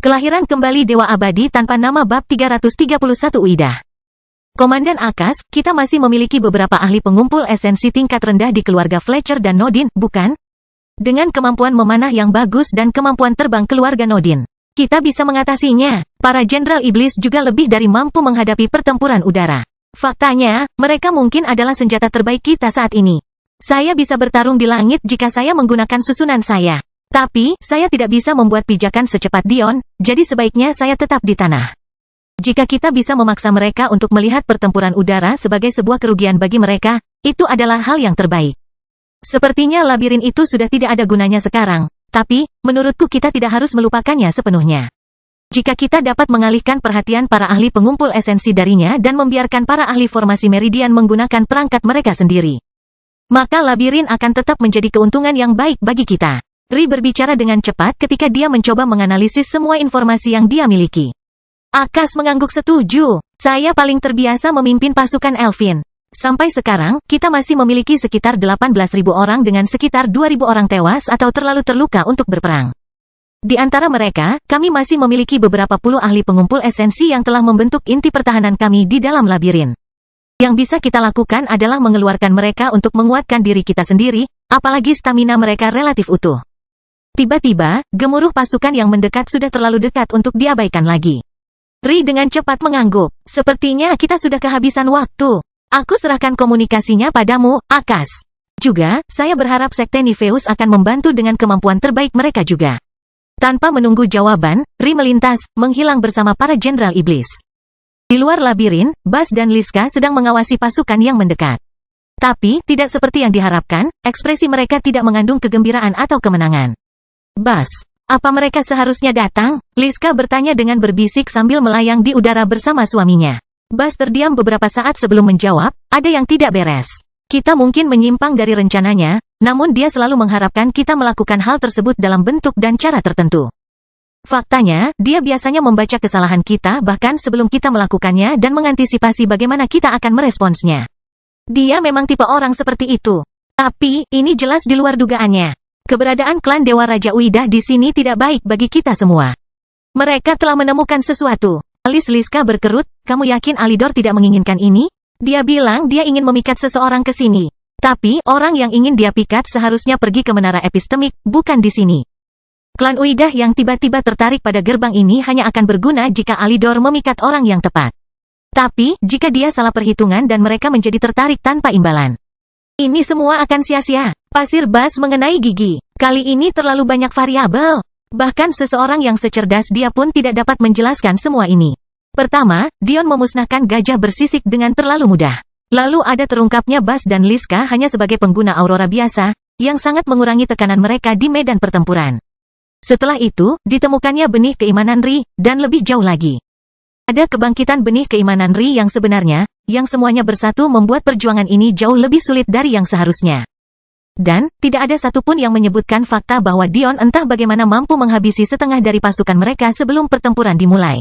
Kelahiran kembali Dewa Abadi tanpa nama bab 331 Uidah. Komandan Akas, kita masih memiliki beberapa ahli pengumpul esensi tingkat rendah di keluarga Fletcher dan Nodin, bukan? Dengan kemampuan memanah yang bagus dan kemampuan terbang keluarga Nodin, kita bisa mengatasinya. Para Jenderal Iblis juga lebih dari mampu menghadapi pertempuran udara. Faktanya, mereka mungkin adalah senjata terbaik kita saat ini. Saya bisa bertarung di langit jika saya menggunakan susunan saya. Tapi, saya tidak bisa membuat pijakan secepat Dion, jadi sebaiknya saya tetap di tanah. Jika kita bisa memaksa mereka untuk melihat pertempuran udara sebagai sebuah kerugian bagi mereka, itu adalah hal yang terbaik. Sepertinya labirin itu sudah tidak ada gunanya sekarang, tapi, menurutku kita tidak harus melupakannya sepenuhnya. Jika kita dapat mengalihkan perhatian para ahli pengumpul esensi darinya dan membiarkan para ahli formasi meridian menggunakan perangkat mereka sendiri, maka labirin akan tetap menjadi keuntungan yang baik bagi kita. Ri berbicara dengan cepat ketika dia mencoba menganalisis semua informasi yang dia miliki. Akas mengangguk setuju. Saya paling terbiasa memimpin pasukan Elfin. Sampai sekarang, kita masih memiliki sekitar 18.000 orang dengan sekitar 2.000 orang tewas atau terlalu terluka untuk berperang. Di antara mereka, kami masih memiliki beberapa puluh ahli pengumpul esensi yang telah membentuk inti pertahanan kami di dalam labirin. Yang bisa kita lakukan adalah mengeluarkan mereka untuk menguatkan diri kita sendiri, apalagi stamina mereka relatif utuh. Tiba-tiba, gemuruh pasukan yang mendekat sudah terlalu dekat untuk diabaikan lagi. Ri dengan cepat mengangguk. Sepertinya kita sudah kehabisan waktu. Aku serahkan komunikasinya padamu, Akas. Juga, saya berharap Sekte Nifeus akan membantu dengan kemampuan terbaik mereka juga. Tanpa menunggu jawaban, Ri melintas, menghilang bersama para Jenderal Iblis. Di luar labirin, Bas dan Liska sedang mengawasi pasukan yang mendekat. Tapi, tidak seperti yang diharapkan, ekspresi mereka tidak mengandung kegembiraan atau kemenangan. Bas, apa mereka seharusnya datang? Liska bertanya dengan berbisik sambil melayang di udara bersama suaminya. Bas terdiam beberapa saat sebelum menjawab, ada yang tidak beres. Kita mungkin menyimpang dari rencananya, namun dia selalu mengharapkan kita melakukan hal tersebut dalam bentuk dan cara tertentu. Faktanya, dia biasanya membaca kesalahan kita bahkan sebelum kita melakukannya dan mengantisipasi bagaimana kita akan meresponsnya. Dia memang tipe orang seperti itu. Tapi, ini jelas di luar dugaannya. Keberadaan klan Dewa Raja Uidah di sini tidak baik bagi kita semua. Mereka telah menemukan sesuatu. Alis Liska berkerut, kamu yakin Alidor tidak menginginkan ini? Dia bilang dia ingin memikat seseorang ke sini. Tapi, orang yang ingin dia pikat seharusnya pergi ke menara epistemik, bukan di sini. Klan Uidah yang tiba-tiba tertarik pada gerbang ini hanya akan berguna jika Alidor memikat orang yang tepat. Tapi, jika dia salah perhitungan dan mereka menjadi tertarik tanpa imbalan, ini semua akan sia-sia. Pasir Bas mengenai gigi. Kali ini terlalu banyak variabel. Bahkan seseorang yang secerdas dia pun tidak dapat menjelaskan semua ini. Pertama, Dion memusnahkan gajah bersisik dengan terlalu mudah. Lalu ada terungkapnya Bas dan Liska hanya sebagai pengguna aurora biasa, yang sangat mengurangi tekanan mereka di medan pertempuran. Setelah itu, ditemukannya benih keimanan Ri, dan lebih jauh lagi. Ada kebangkitan benih keimanan Ri yang sebenarnya, yang semuanya bersatu membuat perjuangan ini jauh lebih sulit dari yang seharusnya. Dan, tidak ada satupun yang menyebutkan fakta bahwa Dion entah bagaimana mampu menghabisi setengah dari pasukan mereka sebelum pertempuran dimulai.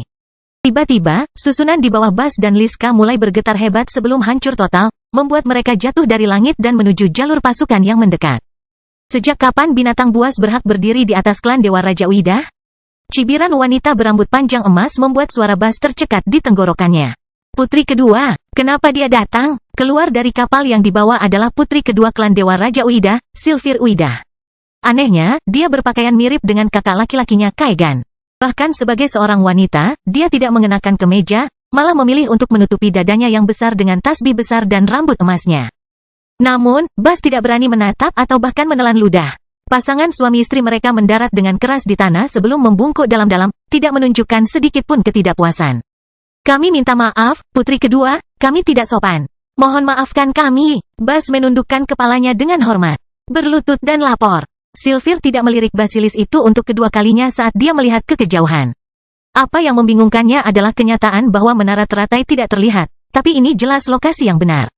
Tiba-tiba, susunan di bawah Bas dan Liska mulai bergetar hebat sebelum hancur total, membuat mereka jatuh dari langit dan menuju jalur pasukan yang mendekat. Sejak kapan binatang buas berhak berdiri di atas klan Dewa Raja Uidah? Cibiran wanita berambut panjang emas membuat suara Bas tercekat di tenggorokannya. Putri kedua, kenapa dia datang? Keluar dari kapal yang dibawa adalah putri kedua klan Dewa Raja Uidah, Sylvir Uidah. Anehnya, dia berpakaian mirip dengan kakak laki-lakinya Kaegan. Bahkan sebagai seorang wanita, dia tidak mengenakan kemeja, malah memilih untuk menutupi dadanya yang besar dengan tasbih besar dan rambut emasnya. Namun, Bas tidak berani menatap atau bahkan menelan ludah. Pasangan suami istri mereka mendarat dengan keras di tanah sebelum membungkuk dalam-dalam, tidak menunjukkan sedikit pun ketidakpuasan. Kami minta maaf, putri kedua, kami tidak sopan. Mohon maafkan kami. Bas menundukkan kepalanya dengan hormat. Berlutut dan lapor. Sylvir tidak melirik basilis itu untuk kedua kalinya saat dia melihat ke kejauhan. Apa yang membingungkannya adalah kenyataan bahwa menara teratai tidak terlihat, tapi ini jelas lokasi yang benar.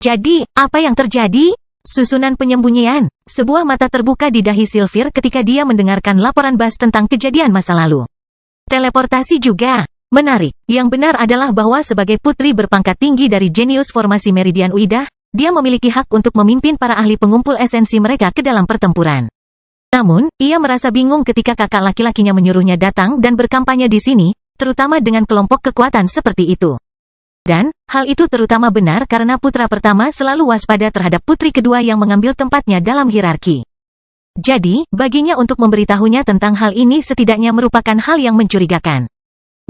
Jadi, apa yang terjadi? Susunan penyembunyian. Sebuah mata terbuka di dahi Sylvir ketika dia mendengarkan laporan Bas tentang kejadian masa lalu. Teleportasi juga. Menarik. Yang benar adalah bahwa sebagai putri berpangkat tinggi dari jenius formasi Meridian Uidah, dia memiliki hak untuk memimpin para ahli pengumpul esensi mereka ke dalam pertempuran. Namun, ia merasa bingung ketika kakak laki-lakinya menyuruhnya datang dan berkampanye di sini, terutama dengan kelompok kekuatan seperti itu. Dan, hal itu terutama benar karena putra pertama selalu waspada terhadap putri kedua yang mengambil tempatnya dalam hierarki. Jadi, baginya untuk memberitahunya tentang hal ini setidaknya merupakan hal yang mencurigakan.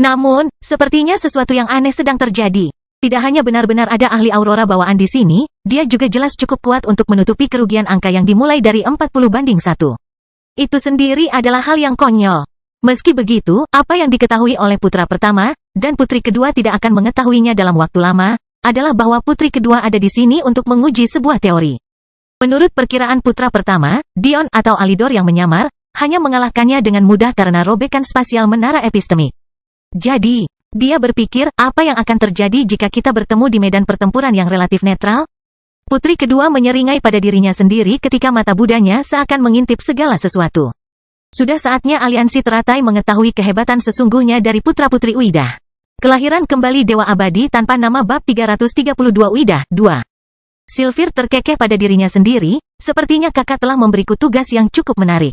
Namun, sepertinya sesuatu yang aneh sedang terjadi. Tidak hanya benar-benar ada ahli aurora bawaan di sini, dia juga jelas cukup kuat untuk menutupi kerugian angka yang dimulai dari 40-1. Itu sendiri adalah hal yang konyol. Meski begitu, apa yang diketahui oleh putra pertama, dan putri kedua tidak akan mengetahuinya dalam waktu lama, adalah bahwa putri kedua ada di sini untuk menguji sebuah teori. Menurut perkiraan putra pertama, Dion atau Alidor yang menyamar, hanya mengalahkannya dengan mudah karena robekan spasial menara epistemik. Jadi, dia berpikir, apa yang akan terjadi jika kita bertemu di medan pertempuran yang relatif netral? Putri kedua menyeringai pada dirinya sendiri ketika mata budanya seakan mengintip segala sesuatu. Sudah saatnya aliansi teratai mengetahui kehebatan sesungguhnya dari putra-putri Uidah. Kelahiran kembali Dewa Abadi tanpa nama bab 332 Uidah, 2. Sylphir terkekeh pada dirinya sendiri, sepertinya kakak telah memberiku tugas yang cukup menarik.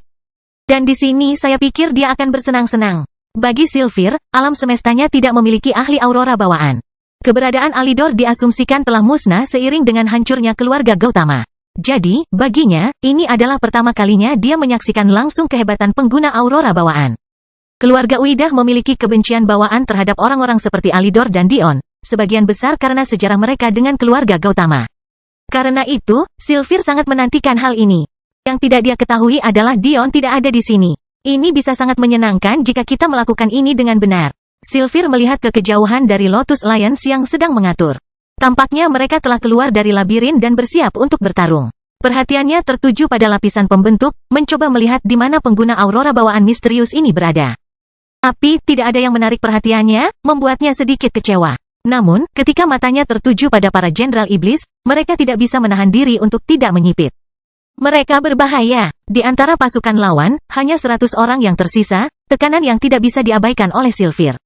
Dan di sini saya pikir dia akan bersenang-senang. Bagi Sylphir, alam semestanya tidak memiliki ahli aurora bawaan. Keberadaan Alidor diasumsikan telah musnah seiring dengan hancurnya keluarga Gautama. Jadi, baginya, ini adalah pertama kalinya dia menyaksikan langsung kehebatan pengguna aurora bawaan. Keluarga Uidah memiliki kebencian bawaan terhadap orang-orang seperti Alidor dan Dion, sebagian besar karena sejarah mereka dengan keluarga Gautama. Karena itu, Sylphir sangat menantikan hal ini. Yang tidak dia ketahui adalah Dion tidak ada di sini. Ini bisa sangat menyenangkan jika kita melakukan ini dengan benar. Sylphir melihat ke kejauhan dari Lotus Alliance yang sedang mengatur. Tampaknya mereka telah keluar dari labirin dan bersiap untuk bertarung. Perhatiannya tertuju pada lapisan pembentuk, mencoba melihat di mana pengguna aurora bawaan misterius ini berada. Tapi, tidak ada yang menarik perhatiannya, membuatnya sedikit kecewa. Namun, ketika matanya tertuju pada para jenderal iblis, mereka tidak bisa menahan diri untuk tidak menyipit. Mereka berbahaya. Di antara pasukan lawan, hanya 100 orang yang tersisa, tekanan yang tidak bisa diabaikan oleh Sylphir.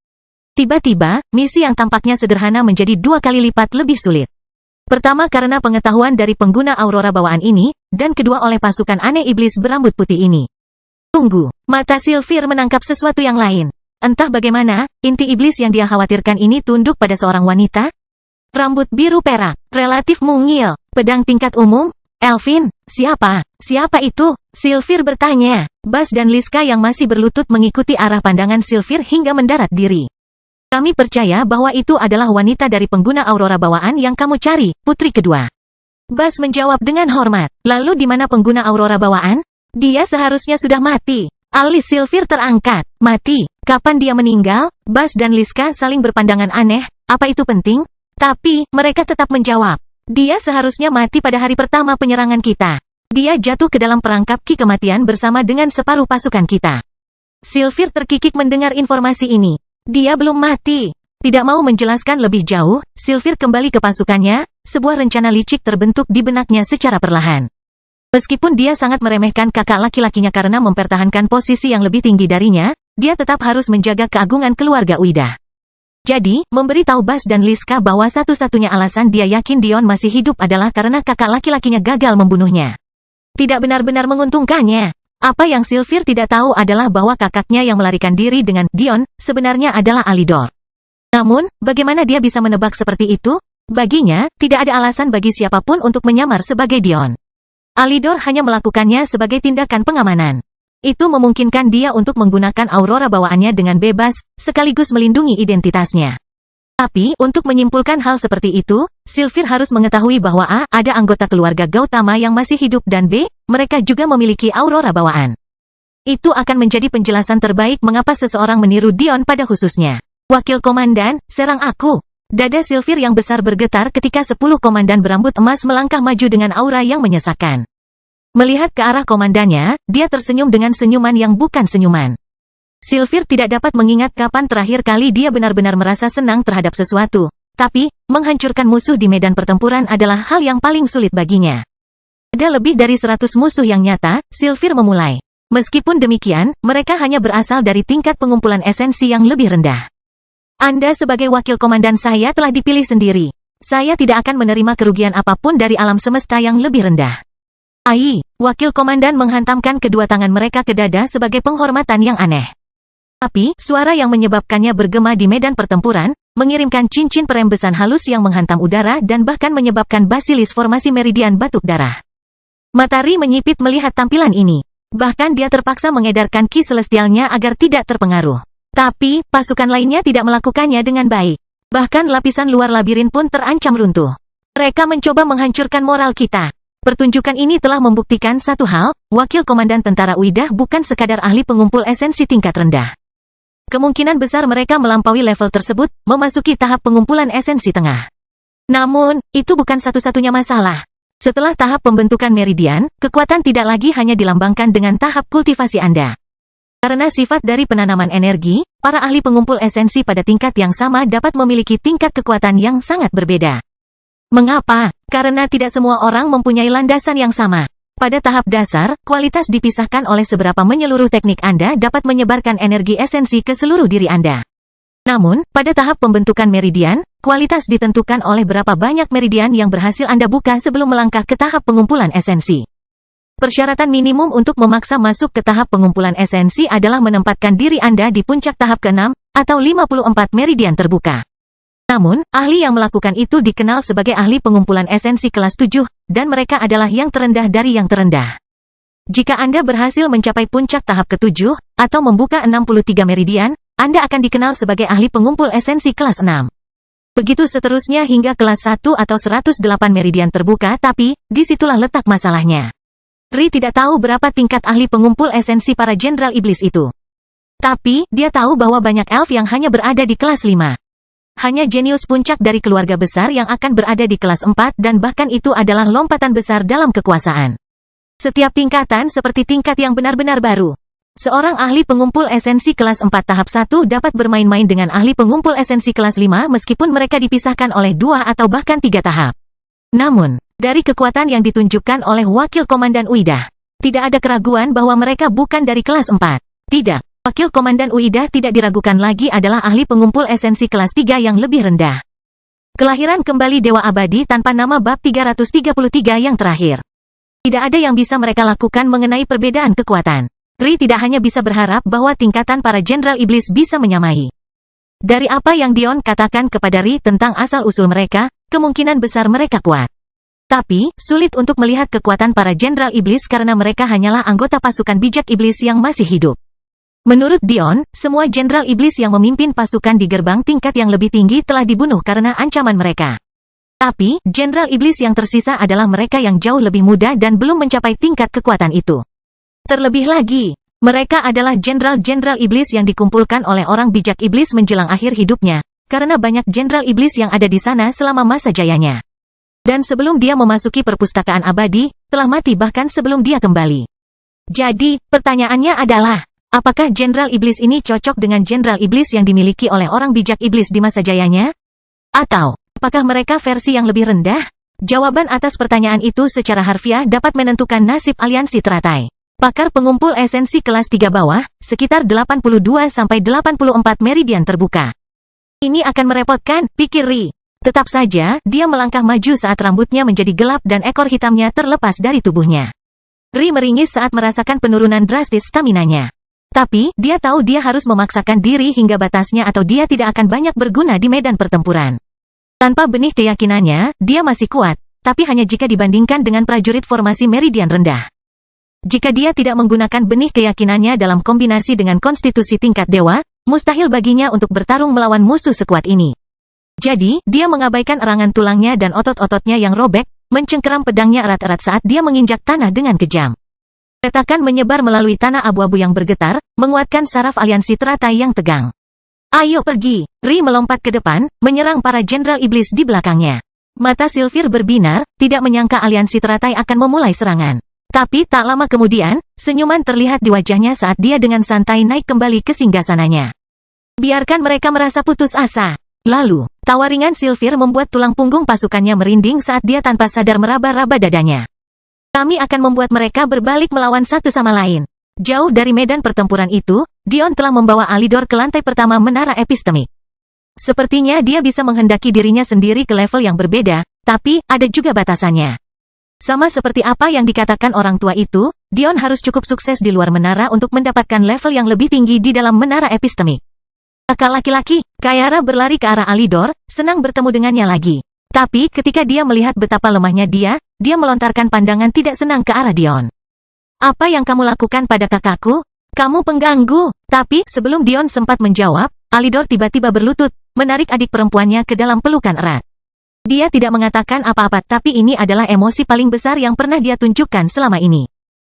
Tiba-tiba, misi yang tampaknya sederhana menjadi 2 kali lipat lebih sulit. Pertama karena pengetahuan dari pengguna aurora bawaan ini, dan kedua oleh pasukan aneh iblis berambut putih ini. Tunggu, mata Sylphir menangkap sesuatu yang lain. Entah bagaimana, inti iblis yang dia khawatirkan ini tunduk pada seorang wanita. Rambut biru perak, relatif mungil, pedang tingkat umum. Elvin, siapa? Siapa itu? Sylphir bertanya. Bas dan Liska yang masih berlutut mengikuti arah pandangan Sylphir hingga mendarat diri. Kami percaya bahwa itu adalah wanita dari pengguna aurora bawaan yang kamu cari, putri kedua. Bas menjawab dengan hormat. Lalu di mana pengguna aurora bawaan? Dia seharusnya sudah mati. Alis Sylphir terangkat. Mati? Kapan dia meninggal? Bas dan Liska saling berpandangan aneh. Apa itu penting? Tapi, mereka tetap menjawab. Dia seharusnya mati pada hari pertama penyerangan kita. Dia jatuh ke dalam perangkap ki kematian bersama dengan separuh pasukan kita. Sylphir terkikik mendengar informasi ini. Dia belum mati. Tidak mau menjelaskan lebih jauh, Sylphir kembali ke pasukannya, sebuah rencana licik terbentuk di benaknya secara perlahan. Meskipun dia sangat meremehkan kakak laki-lakinya karena mempertahankan posisi yang lebih tinggi darinya, dia tetap harus menjaga keagungan keluarga Uidah. Jadi, memberitahu Bas dan Liska bahwa satu-satunya alasan dia yakin Dion masih hidup adalah karena kakak laki-lakinya gagal membunuhnya. Tidak benar-benar menguntungkannya. Apa yang Sylphir tidak tahu adalah bahwa kakaknya yang melarikan diri dengan Dion, sebenarnya adalah Alidor. Namun, bagaimana dia bisa menebak seperti itu? Baginya, tidak ada alasan bagi siapapun untuk menyamar sebagai Dion. Alidor hanya melakukannya sebagai tindakan pengamanan. Itu memungkinkan dia untuk menggunakan aurora bawaannya dengan bebas, sekaligus melindungi identitasnya. Tapi, untuk menyimpulkan hal seperti itu, Sylphir harus mengetahui bahwa A. Ada anggota keluarga Gautama yang masih hidup dan B. Mereka juga memiliki aurora bawaan. Itu akan menjadi penjelasan terbaik mengapa seseorang meniru Dion pada khususnya. Wakil Komandan, serang aku. Dada Sylphir yang besar bergetar ketika 10 komandan berambut emas melangkah maju dengan aura yang menyesakan. Melihat ke arah komandannya, dia tersenyum dengan senyuman yang bukan senyuman. Sylphir tidak dapat mengingat kapan terakhir kali dia benar-benar merasa senang terhadap sesuatu. Tapi, menghancurkan musuh di medan pertempuran adalah hal yang paling sulit baginya. Ada lebih dari 100 musuh yang nyata, Sylphir memulai. Meskipun demikian, mereka hanya berasal dari tingkat pengumpulan esensi yang lebih rendah. Anda sebagai wakil komandan saya telah dipilih sendiri. Saya tidak akan menerima kerugian apapun dari alam semesta yang lebih rendah. Ai, wakil komandan menghantamkan kedua tangan mereka ke dada sebagai penghormatan yang aneh. Tapi, suara yang menyebabkannya bergema di medan pertempuran, mengirimkan cincin perembesan halus yang menghantam udara dan bahkan menyebabkan basilis formasi meridian batuk darah. Matahari menyipit melihat tampilan ini. Bahkan dia terpaksa mengedarkan ki celestialnya agar tidak terpengaruh. Tapi, pasukan lainnya tidak melakukannya dengan baik. Bahkan lapisan luar labirin pun terancam runtuh. Mereka mencoba menghancurkan moral kita. Pertunjukan ini telah membuktikan satu hal, wakil komandan tentara Uidah bukan sekadar ahli pengumpul esensi tingkat rendah. Kemungkinan besar mereka melampaui level tersebut, memasuki tahap pengumpulan esensi tengah. Namun, itu bukan satu-satunya masalah. Setelah tahap pembentukan meridian, kekuatan tidak lagi hanya dilambangkan dengan tahap kultivasi Anda. Karena sifat dari penanaman energi, para ahli pengumpul esensi pada tingkat yang sama dapat memiliki tingkat kekuatan yang sangat berbeda. Mengapa? Karena tidak semua orang mempunyai landasan yang sama. Pada tahap dasar, kualitas dipisahkan oleh seberapa menyeluruh teknik Anda dapat menyebarkan energi esensi ke seluruh diri Anda. Namun, pada tahap pembentukan meridian, kualitas ditentukan oleh berapa banyak meridian yang berhasil Anda buka sebelum melangkah ke tahap pengumpulan esensi. Persyaratan minimum untuk memaksa masuk ke tahap pengumpulan esensi adalah menempatkan diri Anda di puncak tahap ke-6, atau 54 meridian terbuka. Namun, ahli yang melakukan itu dikenal sebagai ahli pengumpulan esensi kelas 7, dan mereka adalah yang terendah dari yang terendah. Jika Anda berhasil mencapai puncak tahap ke-7, atau membuka 63 meridian, Anda akan dikenal sebagai ahli pengumpul esensi kelas 6. Begitu seterusnya hingga kelas 1 atau 108 meridian terbuka, tapi, disitulah letak masalahnya. Ri tidak tahu berapa tingkat ahli pengumpul esensi para jenderal iblis itu. Tapi, dia tahu bahwa banyak elf yang hanya berada di kelas 5. Hanya jenius puncak dari keluarga besar yang akan berada di kelas 4 dan bahkan itu adalah lompatan besar dalam kekuasaan. Setiap tingkatan seperti tingkat yang benar-benar baru. Seorang ahli pengumpul esensi kelas 4 tahap 1 dapat bermain-main dengan ahli pengumpul esensi kelas 5 meskipun mereka dipisahkan oleh 2 atau bahkan 3 tahap. Namun, dari kekuatan yang ditunjukkan oleh wakil komandan Uidah, tidak ada keraguan bahwa mereka bukan dari kelas 4. Tidak. Wakil komandan Uidah tidak diragukan lagi adalah ahli pengumpul esensi kelas 3 yang lebih rendah. Kelahiran kembali Dewa Abadi tanpa nama bab 333 yang terakhir. Tidak ada yang bisa mereka lakukan mengenai perbedaan kekuatan. Ri tidak hanya bisa berharap bahwa tingkatan para jenderal iblis bisa menyamai. Dari apa yang Dion katakan kepada Ri tentang asal-usul mereka, kemungkinan besar mereka kuat. Tapi, sulit untuk melihat kekuatan para jenderal iblis karena mereka hanyalah anggota pasukan bijak iblis yang masih hidup. Menurut Dion, semua jenderal iblis yang memimpin pasukan di gerbang tingkat yang lebih tinggi telah dibunuh karena ancaman mereka. Tapi, jenderal iblis yang tersisa adalah mereka yang jauh lebih muda dan belum mencapai tingkat kekuatan itu. Terlebih lagi, mereka adalah jenderal-jenderal iblis yang dikumpulkan oleh orang bijak iblis menjelang akhir hidupnya, karena banyak jenderal iblis yang ada di sana selama masa jayanya. Dan sebelum dia memasuki perpustakaan abadi, telah mati bahkan sebelum dia kembali. Jadi, pertanyaannya adalah, apakah jenderal iblis ini cocok dengan jenderal iblis yang dimiliki oleh orang bijak iblis di masa jayanya? Atau, apakah mereka versi yang lebih rendah? Jawaban atas pertanyaan itu secara harfiah dapat menentukan nasib aliansi teratai. Pakar pengumpul esensi kelas 3 bawah, sekitar 82-84 meridian terbuka. Ini akan merepotkan, pikir Ri. Tetap saja, dia melangkah maju saat rambutnya menjadi gelap dan ekor hitamnya terlepas dari tubuhnya. Ri meringis saat merasakan penurunan drastis staminanya. Tapi, dia tahu dia harus memaksakan diri hingga batasnya atau dia tidak akan banyak berguna di medan pertempuran. Tanpa benih keyakinannya, dia masih kuat, tapi hanya jika dibandingkan dengan prajurit formasi meridian rendah. Jika dia tidak menggunakan benih keyakinannya dalam kombinasi dengan konstitusi tingkat dewa, mustahil baginya untuk bertarung melawan musuh sekuat ini. Jadi, dia mengabaikan erangan tulangnya dan otot-ototnya yang robek, mencengkeram pedangnya erat-erat saat dia menginjak tanah dengan kejam. Retakan menyebar melalui tanah abu-abu yang bergetar, menguatkan saraf aliansi teratai yang tegang. Ayo pergi! Ri melompat ke depan, menyerang para jenderal iblis di belakangnya. Mata Sylvir berbinar, tidak menyangka aliansi teratai akan memulai serangan. Tapi tak lama kemudian, senyuman terlihat di wajahnya saat dia dengan santai naik kembali ke singgasananya. Biarkan mereka merasa putus asa. Lalu, tawa ringan Sylvir membuat tulang punggung pasukannya merinding saat dia tanpa sadar meraba-raba dadanya. Kami akan membuat mereka berbalik melawan satu sama lain. Jauh dari medan pertempuran itu, Dion telah membawa Alidor ke lantai pertama menara epistemik. Sepertinya dia bisa menghendaki dirinya sendiri ke level yang berbeda, tapi ada juga batasannya. Sama seperti apa yang dikatakan orang tua itu, Dion harus cukup sukses di luar menara untuk mendapatkan level yang lebih tinggi di dalam menara epistemik. Kakak laki-laki, Kayara berlari ke arah Alidor, senang bertemu dengannya lagi. Tapi ketika dia melihat betapa lemahnya dia melontarkan pandangan tidak senang ke arah Dion. Apa yang kamu lakukan pada kakakku? Kamu pengganggu. Tapi sebelum Dion sempat menjawab, Alidor tiba-tiba berlutut, menarik adik perempuannya ke dalam pelukan erat. Dia tidak mengatakan apa-apa, tapi ini adalah emosi paling besar yang pernah dia tunjukkan selama ini.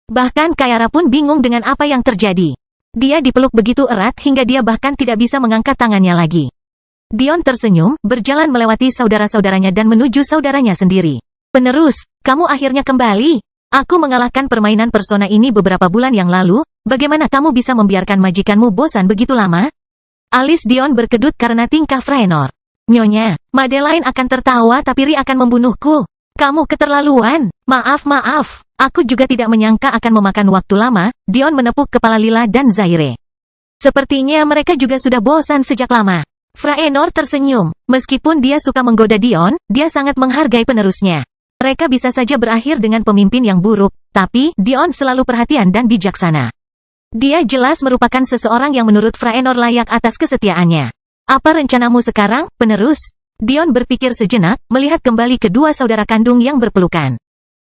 Bahkan Kayara pun bingung dengan apa yang terjadi. Dia dipeluk begitu erat hingga dia bahkan tidak bisa mengangkat tangannya lagi. Dion tersenyum, berjalan melewati saudara-saudaranya dan menuju saudaranya sendiri. Penerus, kamu akhirnya kembali. Aku mengalahkan permainan persona ini beberapa bulan yang lalu, bagaimana kamu bisa membiarkan majikanmu bosan begitu lama? Alis Dion berkedut karena tingkah Freenor. Nyonya, Madeline akan tertawa tapi Ri akan membunuhku. Kamu keterlaluan. Maaf. Aku juga tidak menyangka akan memakan waktu lama. Dion menepuk kepala Lila dan Zaire. Sepertinya mereka juga sudah bosan sejak lama. Freenor tersenyum. Meskipun dia suka menggoda Dion, dia sangat menghargai penerusnya. Mereka bisa saja berakhir dengan pemimpin yang buruk, tapi Dion selalu perhatian dan bijaksana. Dia jelas merupakan seseorang yang menurut Freenor layak atas kesetiaannya. Apa rencanamu sekarang, penerus? Dion berpikir sejenak, melihat kembali kedua saudara kandung yang berpelukan.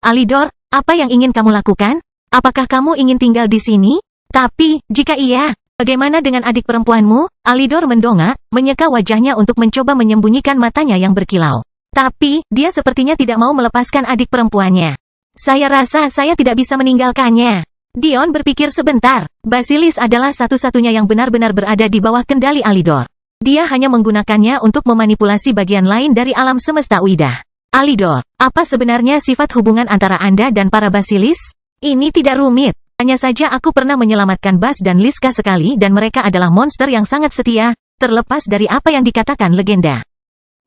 Alidor, apa yang ingin kamu lakukan? Apakah kamu ingin tinggal di sini? Tapi, jika iya, bagaimana dengan adik perempuanmu? Alidor mendongak, menyeka wajahnya untuk mencoba menyembunyikan matanya yang berkilau. Tapi, dia sepertinya tidak mau melepaskan adik perempuannya. Saya rasa saya tidak bisa meninggalkannya. Dion berpikir sebentar. Basilis adalah satu-satunya yang benar-benar berada di bawah kendali Alidor. Dia hanya menggunakannya untuk memanipulasi bagian lain dari alam semesta Uida. Alidor, apa sebenarnya sifat hubungan antara Anda dan para Basilis? Ini tidak rumit. Hanya saja aku pernah menyelamatkan Bas dan Liska sekali dan mereka adalah monster yang sangat setia, terlepas dari apa yang dikatakan legenda.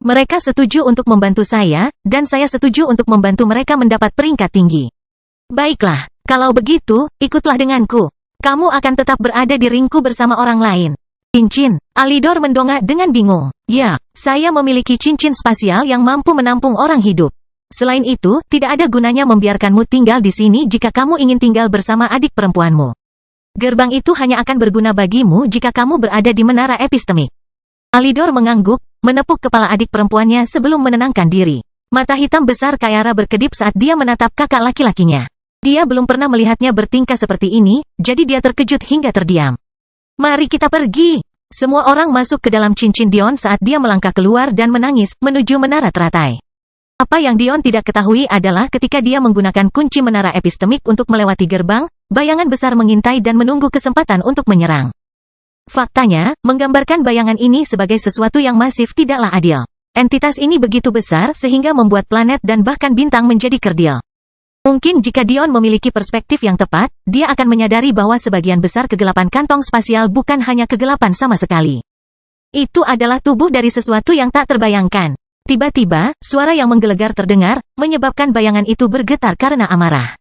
Mereka setuju untuk membantu saya, dan saya setuju untuk membantu mereka mendapat peringkat tinggi. Baiklah, kalau begitu, ikutlah denganku. Kamu akan tetap berada di ringku bersama orang lain. Cincin, Alidor mendongak dengan bingung. Ya, saya memiliki cincin spasial yang mampu menampung orang hidup. Selain itu, tidak ada gunanya membiarkanmu tinggal di sini jika kamu ingin tinggal bersama adik perempuanmu. Gerbang itu hanya akan berguna bagimu jika kamu berada di menara epistemik. Alidor mengangguk, menepuk kepala adik perempuannya sebelum menenangkan diri. Mata hitam besar Kayara berkedip saat dia menatap kakak laki-lakinya. Dia belum pernah melihatnya bertingkah seperti ini, jadi dia terkejut hingga terdiam. Mari kita pergi. Semua orang masuk ke dalam cincin Dion saat dia melangkah keluar dan menangis menuju menara teratai. Apa yang Dion tidak ketahui adalah ketika dia menggunakan kunci menara epistemik untuk melewati gerbang, bayangan besar mengintai dan menunggu kesempatan untuk menyerang. Faktanya, menggambarkan bayangan ini sebagai sesuatu yang masif tidaklah adil. Entitas ini begitu besar sehingga membuat planet dan bahkan bintang menjadi kerdil. Mungkin jika Dion memiliki perspektif yang tepat, dia akan menyadari bahwa sebagian besar kegelapan kantong spasial bukan hanya kegelapan sama sekali. Itu adalah tubuh dari sesuatu yang tak terbayangkan. Tiba-tiba, suara yang menggelegar terdengar, menyebabkan bayangan itu bergetar karena amarah.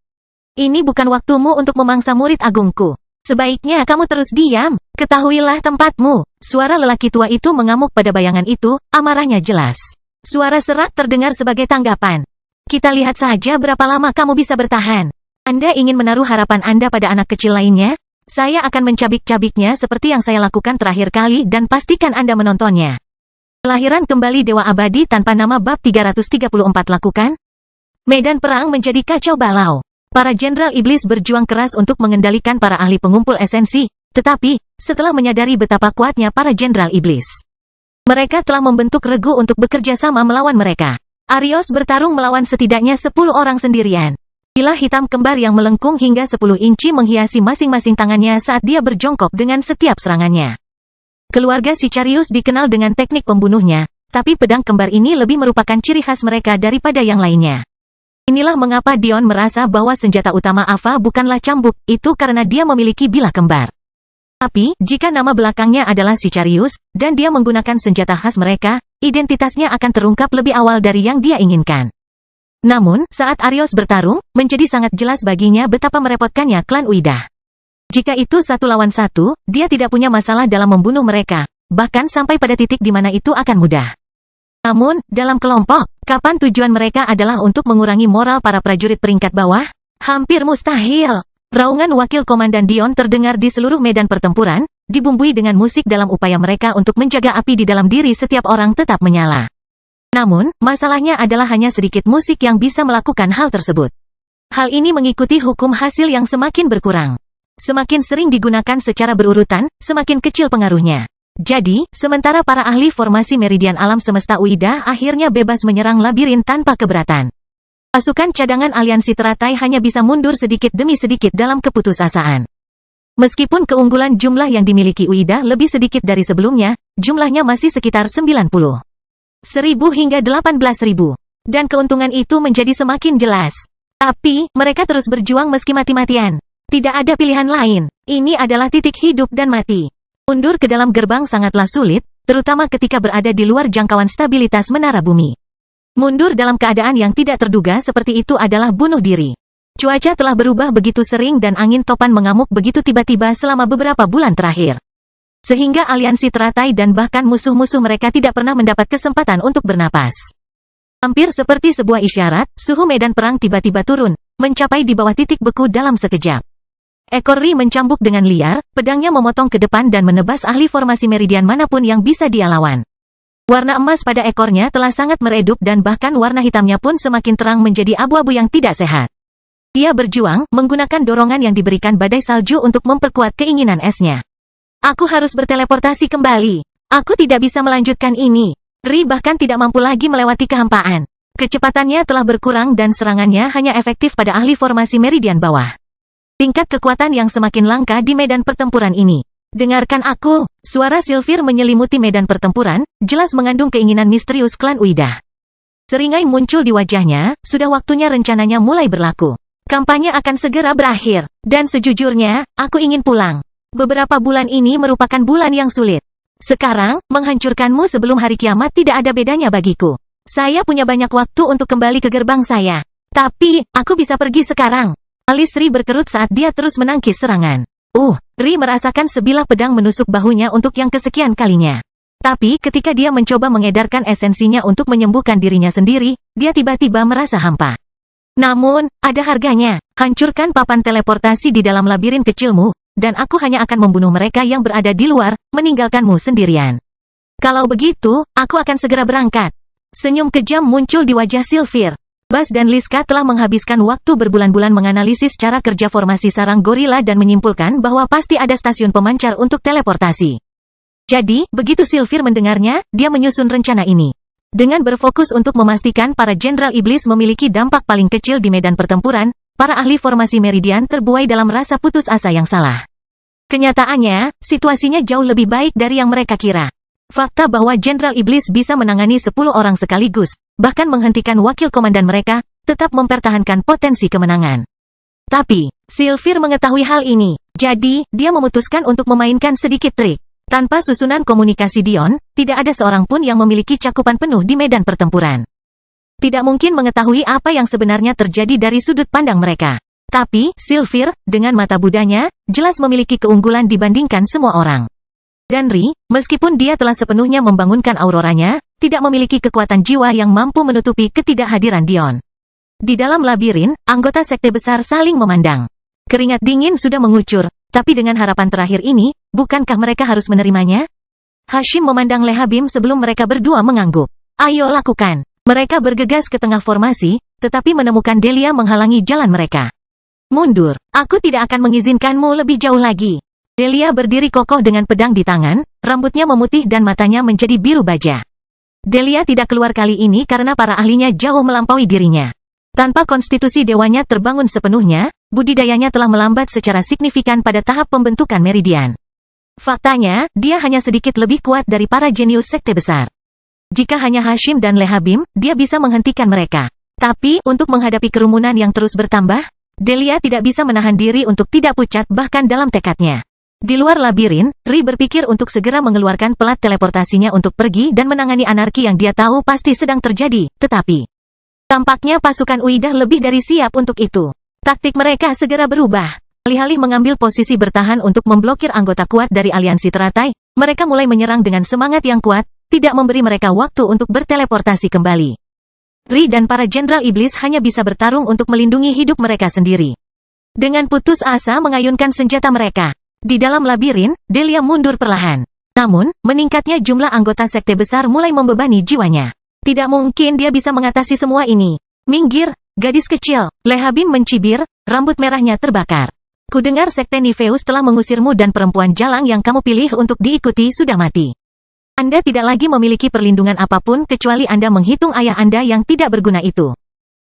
Ini bukan waktumu untuk memangsa murid agungku. Sebaiknya kamu terus diam. Ketahuilah tempatmu. Suara lelaki tua itu mengamuk pada bayangan itu, amarahnya jelas. Suara serak terdengar sebagai tanggapan. Kita lihat saja berapa lama kamu bisa bertahan. Anda ingin menaruh harapan Anda pada anak kecil lainnya? Saya akan mencabik-cabiknya seperti yang saya lakukan terakhir kali dan pastikan Anda menontonnya. Kelahiran kembali Dewa Abadi tanpa nama bab 334 lakukan. Medan perang menjadi kacau balau. Para jenderal iblis berjuang keras untuk mengendalikan para ahli pengumpul esensi, tetapi, setelah menyadari betapa kuatnya para jenderal iblis, mereka telah membentuk regu untuk bekerja sama melawan mereka. Arios bertarung melawan setidaknya 10 orang sendirian. Bilah hitam kembar yang melengkung hingga 10 inci menghiasi masing-masing tangannya saat dia berjongkok dengan setiap serangannya. Keluarga Sicarius dikenal dengan teknik pembunuhnya, tapi pedang kembar ini lebih merupakan ciri khas mereka daripada yang lainnya. Inilah mengapa Dion merasa bahwa senjata utama Ava bukanlah cambuk, itu karena dia memiliki bilah kembar. Tapi, jika nama belakangnya adalah Sicarius, dan dia menggunakan senjata khas mereka, identitasnya akan terungkap lebih awal dari yang dia inginkan. Namun, saat Arios bertarung, menjadi sangat jelas baginya betapa merepotkannya klan Uida. Jika itu 1 lawan 1, dia tidak punya masalah dalam membunuh mereka, bahkan sampai pada titik di mana itu akan mudah. Namun, dalam kelompok, kapan tujuan mereka adalah untuk mengurangi moral para prajurit peringkat bawah? Hampir mustahil. Raungan wakil komandan Dion terdengar di seluruh medan pertempuran, dibumbui dengan musik dalam upaya mereka untuk menjaga api di dalam diri setiap orang tetap menyala. Namun, masalahnya adalah hanya sedikit musik yang bisa melakukan hal tersebut. Hal ini mengikuti hukum hasil yang semakin berkurang. Semakin sering digunakan secara berurutan, semakin kecil pengaruhnya. Jadi, sementara para ahli formasi meridian alam semesta UIDA akhirnya bebas menyerang labirin tanpa keberatan. Pasukan cadangan aliansi teratai hanya bisa mundur sedikit demi sedikit dalam keputusasaan. Meskipun keunggulan jumlah yang dimiliki UIDA lebih sedikit dari sebelumnya, jumlahnya masih sekitar 90.000 hingga 18.000. Dan keuntungan itu menjadi semakin jelas. Tapi, mereka terus berjuang meski mati-matian. Tidak ada pilihan lain. Ini adalah titik hidup dan mati. Mundur ke dalam gerbang sangatlah sulit, terutama ketika berada di luar jangkauan stabilitas menara bumi. Mundur dalam keadaan yang tidak terduga seperti itu adalah bunuh diri. Cuaca telah berubah begitu sering dan angin topan mengamuk begitu tiba-tiba selama beberapa bulan terakhir. Sehingga aliansi teratai dan bahkan musuh-musuh mereka tidak pernah mendapat kesempatan untuk bernapas. Hampir seperti sebuah isyarat, suhu medan perang tiba-tiba turun, mencapai di bawah titik beku dalam sekejap. Ekor Ri mencambuk dengan liar, pedangnya memotong ke depan dan menebas ahli formasi meridian manapun yang bisa dia lawan. Warna emas pada ekornya telah sangat meredup dan bahkan warna hitamnya pun semakin terang menjadi abu-abu yang tidak sehat. Dia berjuang, menggunakan dorongan yang diberikan badai salju untuk memperkuat keinginan esnya. Aku harus berteleportasi kembali. Aku tidak bisa melanjutkan ini. Ri bahkan tidak mampu lagi melewati kehampaan. Kecepatannya telah berkurang dan serangannya hanya efektif pada ahli formasi meridian bawah. Tingkat kekuatan yang semakin langka di medan pertempuran ini. Dengarkan aku, suara Sylvir menyelimuti medan pertempuran, jelas mengandung keinginan misterius klan UIDA. Seringai muncul di wajahnya, sudah waktunya rencananya mulai berlaku. Kampanye akan segera berakhir, dan sejujurnya, aku ingin pulang. Beberapa bulan ini merupakan bulan yang sulit. Sekarang, menghancurkanmu sebelum hari kiamat tidak ada bedanya bagiku. Saya punya banyak waktu untuk kembali ke gerbang saya. Tapi, aku bisa pergi sekarang. Alis Ri berkerut saat dia terus menangkis serangan. Ri merasakan sebilah pedang menusuk bahunya untuk yang kesekian kalinya. Tapi ketika dia mencoba mengedarkan esensinya untuk menyembuhkan dirinya sendiri, dia tiba-tiba merasa hampa. Namun, ada harganya. Hancurkan papan teleportasi di dalam labirin kecilmu, dan aku hanya akan membunuh mereka yang berada di luar, meninggalkanmu sendirian. Kalau begitu, aku akan segera berangkat. Senyum kejam muncul di wajah Sylvir. Bas dan Liska telah menghabiskan waktu berbulan-bulan menganalisis cara kerja formasi sarang gorila dan menyimpulkan bahwa pasti ada stasiun pemancar untuk teleportasi. Jadi, begitu Sylvir mendengarnya, dia menyusun rencana ini. Dengan berfokus untuk memastikan para Jenderal Iblis memiliki dampak paling kecil di medan pertempuran, para ahli formasi meridian terbuai dalam rasa putus asa yang salah. Kenyataannya, situasinya jauh lebih baik dari yang mereka kira. Fakta bahwa Jenderal Iblis bisa menangani 10 orang sekaligus, bahkan menghentikan wakil komandan mereka, tetap mempertahankan potensi kemenangan. Tapi, Sylvir mengetahui hal ini, jadi, dia memutuskan untuk memainkan sedikit trik. Tanpa susunan komunikasi Dion, tidak ada seorang pun yang memiliki cakupan penuh di medan pertempuran. Tidak mungkin mengetahui apa yang sebenarnya terjadi dari sudut pandang mereka. Tapi, Sylvir, dengan mata budanya, jelas memiliki keunggulan dibandingkan semua orang. Dan Ri, meskipun dia telah sepenuhnya membangunkan auroranya, tidak memiliki kekuatan jiwa yang mampu menutupi ketidakhadiran Dion. Di dalam labirin, anggota sekte besar saling memandang. Keringat dingin sudah mengucur, tapi dengan harapan terakhir ini, bukankah mereka harus menerimanya? Hashim memandang Lehabim sebelum mereka berdua mengangguk. Ayo lakukan. Mereka bergegas ke tengah formasi, tetapi menemukan Delia menghalangi jalan mereka. Mundur, aku tidak akan mengizinkanmu lebih jauh lagi. Delia berdiri kokoh dengan pedang di tangan, rambutnya memutih dan matanya menjadi biru baja. Delia tidak keluar kali ini karena para ahlinya jauh melampaui dirinya. Tanpa konstitusi dewanya terbangun sepenuhnya, budidayanya telah melambat secara signifikan pada tahap pembentukan meridian. Faktanya, dia hanya sedikit lebih kuat dari para jenius sekte besar. Jika hanya Hashim dan Lehabim, dia bisa menghentikan mereka. Tapi, untuk menghadapi kerumunan yang terus bertambah, Delia tidak bisa menahan diri untuk tidak pucat bahkan dalam tekadnya. Di luar labirin, Ri berpikir untuk segera mengeluarkan pelat teleportasinya untuk pergi dan menangani anarki yang dia tahu pasti sedang terjadi, tetapi tampaknya pasukan UIDA lebih dari siap untuk itu. Taktik mereka segera berubah. Alih-alih mengambil posisi bertahan untuk memblokir anggota kuat dari aliansi teratai, mereka mulai menyerang dengan semangat yang kuat, tidak memberi mereka waktu untuk berteleportasi kembali. Ri dan para jenderal iblis hanya bisa bertarung untuk melindungi hidup mereka sendiri. Dengan putus asa mengayunkan senjata mereka. Di dalam labirin, Delia mundur perlahan. Namun, meningkatnya jumlah anggota sekte besar mulai membebani jiwanya. Tidak mungkin dia bisa mengatasi semua ini. Minggir, gadis kecil. Lehabim mencibir, rambut merahnya terbakar. Kudengar sekte Nifeus telah mengusirmu dan perempuan jalang yang kamu pilih untuk diikuti sudah mati. Anda tidak lagi memiliki perlindungan apapun kecuali Anda menghitung ayah Anda yang tidak berguna itu.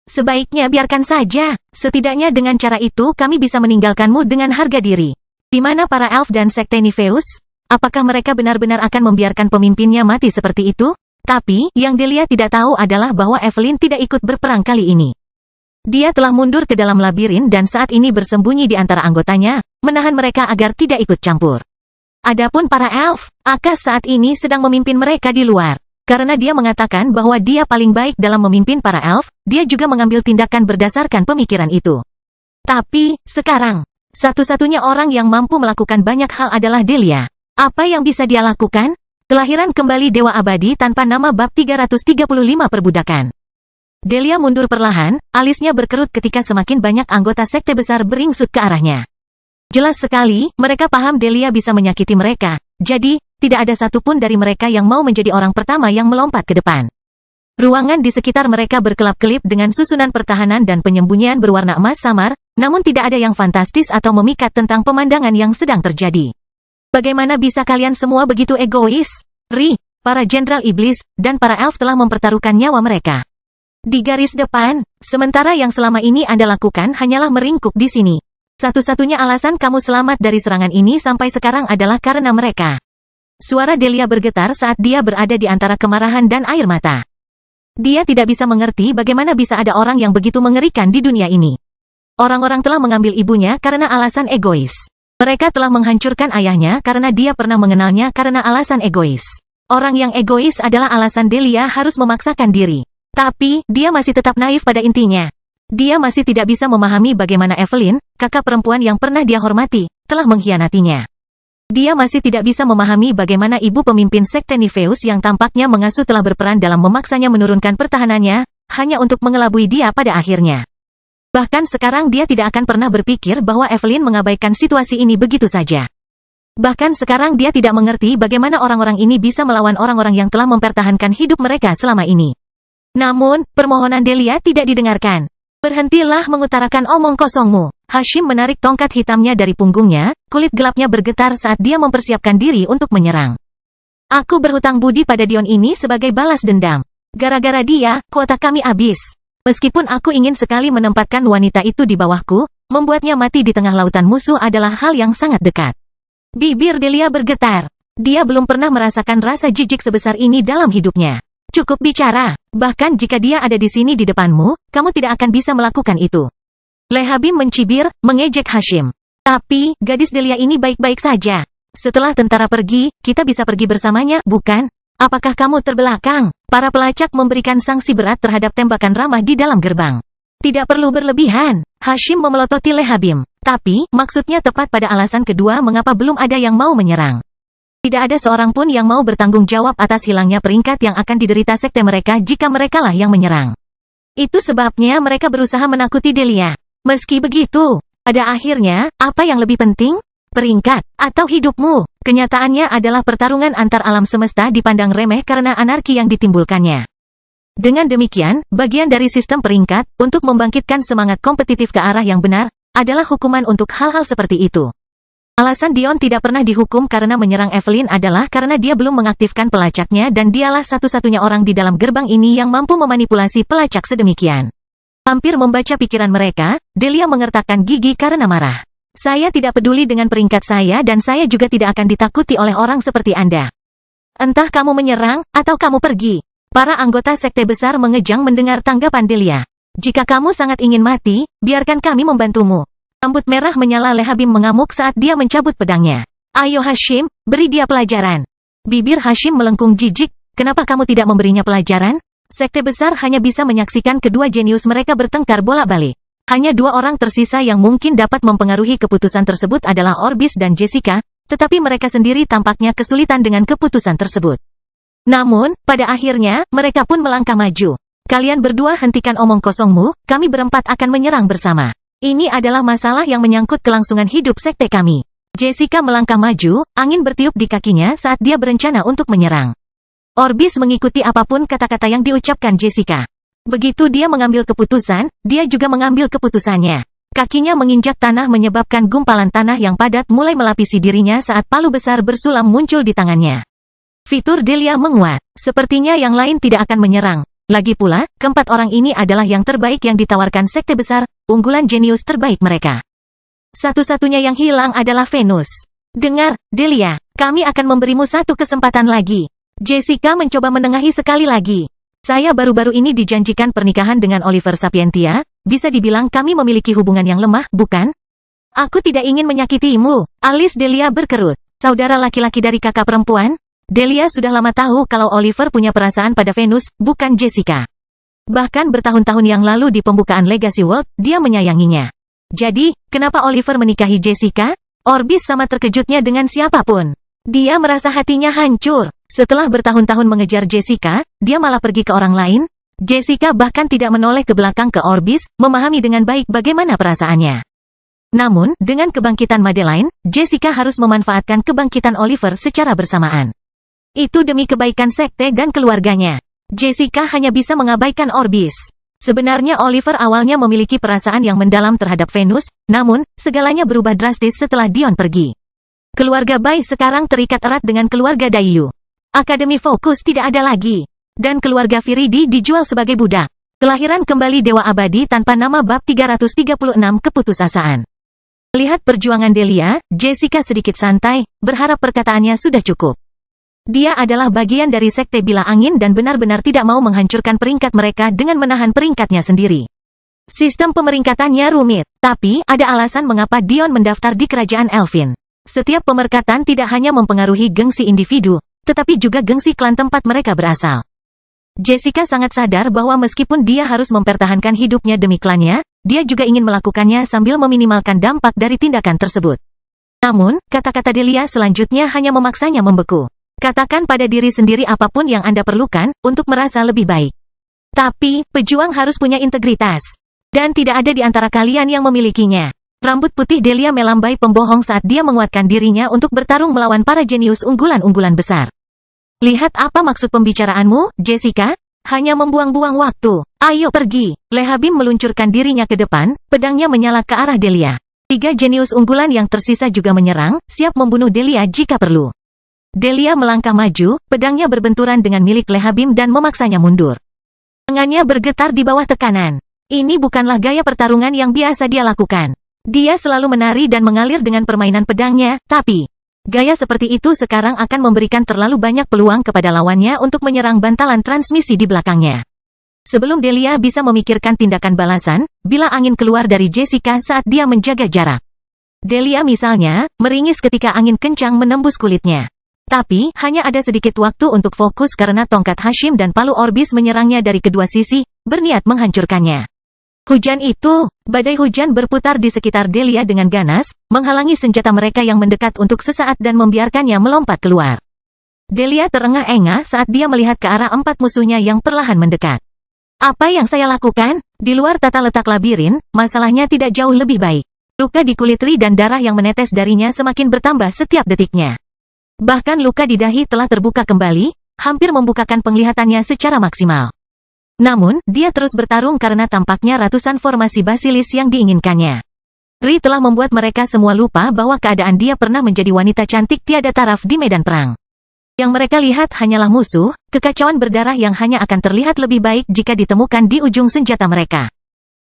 Sebaiknya biarkan saja. Setidaknya dengan cara itu kami bisa meninggalkanmu dengan harga diri. Di mana para elf dan sekte Nifeus? Apakah mereka benar-benar akan membiarkan pemimpinnya mati seperti itu? Tapi, yang Delia tidak tahu adalah bahwa Evelyn tidak ikut berperang kali ini. Dia telah mundur ke dalam labirin dan saat ini bersembunyi di antara anggotanya, menahan mereka agar tidak ikut campur. Adapun para elf, Akas saat ini sedang memimpin mereka di luar. Karena dia mengatakan bahwa dia paling baik dalam memimpin para elf, dia juga mengambil tindakan berdasarkan pemikiran itu. Tapi, sekarang, satu-satunya orang yang mampu melakukan banyak hal adalah Delia. Apa yang bisa dia lakukan? Kelahiran kembali Dewa Abadi tanpa nama bab 335 perbudakan. Delia mundur perlahan, alisnya berkerut ketika semakin banyak anggota sekte besar beringsut ke arahnya. Jelas sekali, mereka paham Delia bisa menyakiti mereka, jadi, tidak ada satupun dari mereka yang mau menjadi orang pertama yang melompat ke depan. Ruangan di sekitar mereka berkelap-kelip dengan susunan pertahanan dan penyembunyian berwarna emas samar, namun tidak ada yang fantastis atau memikat tentang pemandangan yang sedang terjadi. Bagaimana bisa kalian semua begitu egois? Ri, para jenderal iblis, dan para elf telah mempertaruhkan nyawa mereka. Di garis depan, sementara yang selama ini Anda lakukan hanyalah meringkuk di sini. Satu-satunya alasan kamu selamat dari serangan ini sampai sekarang adalah karena mereka. Suara Delia bergetar saat dia berada di antara kemarahan dan air mata. Dia tidak bisa mengerti bagaimana bisa ada orang yang begitu mengerikan di dunia ini. Orang-orang telah mengambil ibunya karena alasan egois. Mereka telah menghancurkan ayahnya karena dia pernah mengenalnya karena alasan egois. Orang yang egois adalah alasan Delia harus memaksakan diri. Tapi, dia masih tetap naif pada intinya. Dia masih tidak bisa memahami bagaimana Evelyn, kakak perempuan yang pernah dia hormati, telah mengkhianatinya. Dia masih tidak bisa memahami bagaimana ibu pemimpin sekte Nifeus yang tampaknya mengasuh telah berperan dalam memaksanya menurunkan pertahanannya, hanya untuk mengelabui dia pada akhirnya. Bahkan sekarang dia tidak akan pernah berpikir bahwa Evelyn mengabaikan situasi ini begitu saja. Bahkan sekarang dia tidak mengerti bagaimana orang-orang ini bisa melawan orang-orang yang telah mempertahankan hidup mereka selama ini. Namun, permohonan Delia tidak didengarkan. Berhentilah mengutarakan omong kosongmu. Hashim menarik tongkat hitamnya dari punggungnya, kulit gelapnya bergetar saat dia mempersiapkan diri untuk menyerang. Aku berhutang budi pada Dion ini sebagai balas dendam. Gara-gara dia, kuota kami habis. Meskipun aku ingin sekali menempatkan wanita itu di bawahku, membuatnya mati di tengah lautan musuh adalah hal yang sangat dekat. Bibir Delia bergetar. Dia belum pernah merasakan rasa jijik sebesar ini dalam hidupnya. Cukup bicara, bahkan jika dia ada di sini di depanmu, kamu tidak akan bisa melakukan itu. Lehabim mencibir, mengejek Hashim. Tapi, gadis Delia ini baik-baik saja. Setelah tentara pergi, kita bisa pergi bersamanya, bukan? Apakah kamu terbelakang? Para pelacak memberikan sanksi berat terhadap tembakan ramah di dalam gerbang. Tidak perlu berlebihan. Hashim memelototi Lehabim. Tapi, maksudnya tepat pada alasan kedua mengapa belum ada yang mau menyerang. Tidak ada seorang pun yang mau bertanggung jawab atas hilangnya peringkat yang akan diderita sekte mereka jika merekalah yang menyerang. Itu sebabnya mereka berusaha menakuti Delia. Meski begitu, pada akhirnya, apa yang lebih penting? Peringkat, atau hidupmu? Kenyataannya adalah pertarungan antar alam semesta dipandang remeh karena anarki yang ditimbulkannya. Dengan demikian, bagian dari sistem peringkat, untuk membangkitkan semangat kompetitif ke arah yang benar, adalah hukuman untuk hal-hal seperti itu. Alasan Dion tidak pernah dihukum karena menyerang Evelyn adalah karena dia belum mengaktifkan pelacaknya dan dialah satu-satunya orang di dalam gerbang ini yang mampu memanipulasi pelacak sedemikian. Hampir membaca pikiran mereka, Delia mengertakkan gigi karena marah. Saya tidak peduli dengan peringkat saya dan saya juga tidak akan ditakuti oleh orang seperti Anda. Entah kamu menyerang, atau kamu pergi. Para anggota sekte besar mengejang mendengar tanggapan Delia. Jika kamu sangat ingin mati, biarkan kami membantumu. Rambut merah menyala Lehabim mengamuk saat dia mencabut pedangnya. Ayo Hashim, beri dia pelajaran. Bibir Hashim melengkung jijik, kenapa kamu tidak memberinya pelajaran? Sekte besar hanya bisa menyaksikan kedua jenius mereka bertengkar bolak-balik. Hanya dua orang tersisa yang mungkin dapat mempengaruhi keputusan tersebut adalah Orbis dan Jessica, tetapi mereka sendiri tampaknya kesulitan dengan keputusan tersebut. Namun, pada akhirnya, mereka pun melangkah maju. Kalian berdua hentikan omong kosongmu, kami berempat akan menyerang bersama. Ini adalah masalah yang menyangkut kelangsungan hidup sekte kami. Jessica melangkah maju, angin bertiup di kakinya saat dia berencana untuk menyerang. Orbis mengikuti apapun kata-kata yang diucapkan Jessica. Begitu dia mengambil keputusan, dia juga mengambil keputusannya. Kakinya menginjak tanah menyebabkan gumpalan tanah yang padat mulai melapisi dirinya saat palu besar bersulam muncul di tangannya. Fitur Delia menguat. Sepertinya yang lain tidak akan menyerang. Lagi pula, keempat orang ini adalah yang terbaik yang ditawarkan sekte besar, unggulan jenius terbaik mereka. Satu-satunya yang hilang adalah Venus. Dengar, Delia, kami akan memberimu satu kesempatan lagi. Jessica mencoba menengahi sekali lagi. Saya baru-baru ini dijanjikan pernikahan dengan Oliver Sapientia, bisa dibilang kami memiliki hubungan yang lemah, bukan? Aku tidak ingin menyakitimu, alis Delia berkerut. Saudara laki-laki dari kakak perempuan? Delia sudah lama tahu kalau Oliver punya perasaan pada Venus, bukan Jessica. Bahkan bertahun-tahun yang lalu di pembukaan Legacy World, dia menyayanginya. Jadi, kenapa Oliver menikahi Jessica? Orbis sama terkejutnya dengan siapapun. Dia merasa hatinya hancur. Setelah bertahun-tahun mengejar Jessica, dia malah pergi ke orang lain. Jessica bahkan tidak menoleh ke belakang ke Orbis, memahami dengan baik bagaimana perasaannya. Namun, dengan kebangkitan Madeline, Jessica harus memanfaatkan kebangkitan Oliver secara bersamaan. Itu demi kebaikan sekte dan keluarganya. Jessica hanya bisa mengabaikan Orbis. Sebenarnya Oliver awalnya memiliki perasaan yang mendalam terhadap Venus, namun, segalanya berubah drastis setelah Dion pergi. Keluarga Bai sekarang terikat erat dengan keluarga Dayu. Akademi Fokus tidak ada lagi. Dan keluarga Viridi dijual sebagai budak. Kelahiran kembali Dewa Abadi tanpa nama bab 336 keputusasaan. Lihat perjuangan Delia, Jessica sedikit santai, berharap perkataannya sudah cukup. Dia adalah bagian dari sekte Bila Angin dan benar-benar tidak mau menghancurkan peringkat mereka dengan menahan peringkatnya sendiri. Sistem pemeringkatannya rumit, tapi ada alasan mengapa Dion mendaftar di kerajaan Elfin. Setiap pemerkatan tidak hanya mempengaruhi gengsi individu, tetapi juga gengsi klan tempat mereka berasal. Jessica sangat sadar bahwa meskipun dia harus mempertahankan hidupnya demi klannya, dia juga ingin melakukannya sambil meminimalkan dampak dari tindakan tersebut. Namun, kata-kata Delia selanjutnya hanya memaksanya membeku. Katakan pada diri sendiri apapun yang Anda perlukan, untuk merasa lebih baik. Tapi, pejuang harus punya integritas. Dan tidak ada di antara kalian yang memilikinya. Rambut putih Delia melambai pembohong saat dia menguatkan dirinya untuk bertarung melawan para jenius unggulan-unggulan besar. Lihat apa maksud pembicaraanmu, Jessica? Hanya membuang-buang waktu. Ayo pergi. Lehabim meluncurkan dirinya ke depan, pedangnya menyala ke arah Delia. 3 jenius unggulan yang tersisa juga menyerang, siap membunuh Delia jika perlu. Delia melangkah maju, pedangnya berbenturan dengan milik Lehabim dan memaksanya mundur. Tangannya bergetar di bawah tekanan. Ini bukanlah gaya pertarungan yang biasa dia lakukan. Dia selalu menari dan mengalir dengan permainan pedangnya, tapi gaya seperti itu sekarang akan memberikan terlalu banyak peluang kepada lawannya untuk menyerang bantalan transmisi di belakangnya. Sebelum Delia bisa memikirkan tindakan balasan, Bila Angin keluar dari Jessica saat dia menjaga jarak. Delia misalnya, meringis ketika angin kencang menembus kulitnya. Tapi, hanya ada sedikit waktu untuk fokus karena tongkat Hashim dan palu Orbis menyerangnya dari kedua sisi, berniat menghancurkannya. Hujan itu, badai hujan berputar di sekitar Delia dengan ganas, menghalangi senjata mereka yang mendekat untuk sesaat dan membiarkannya melompat keluar. Delia terengah-engah saat dia melihat ke arah 4 musuhnya yang perlahan mendekat. Apa yang saya lakukan? Di luar tata letak labirin, masalahnya tidak jauh lebih baik. Luka di kulit Ri dan darah yang menetes darinya semakin bertambah setiap detiknya. Bahkan luka di dahi telah terbuka kembali, hampir membukakan penglihatannya secara maksimal. Namun, dia terus bertarung karena tampaknya ratusan formasi basilis yang diinginkannya. Ri telah membuat mereka semua lupa bahwa keadaan dia pernah menjadi wanita cantik tiada taraf di medan perang. Yang mereka lihat hanyalah musuh, kekacauan berdarah yang hanya akan terlihat lebih baik jika ditemukan di ujung senjata mereka.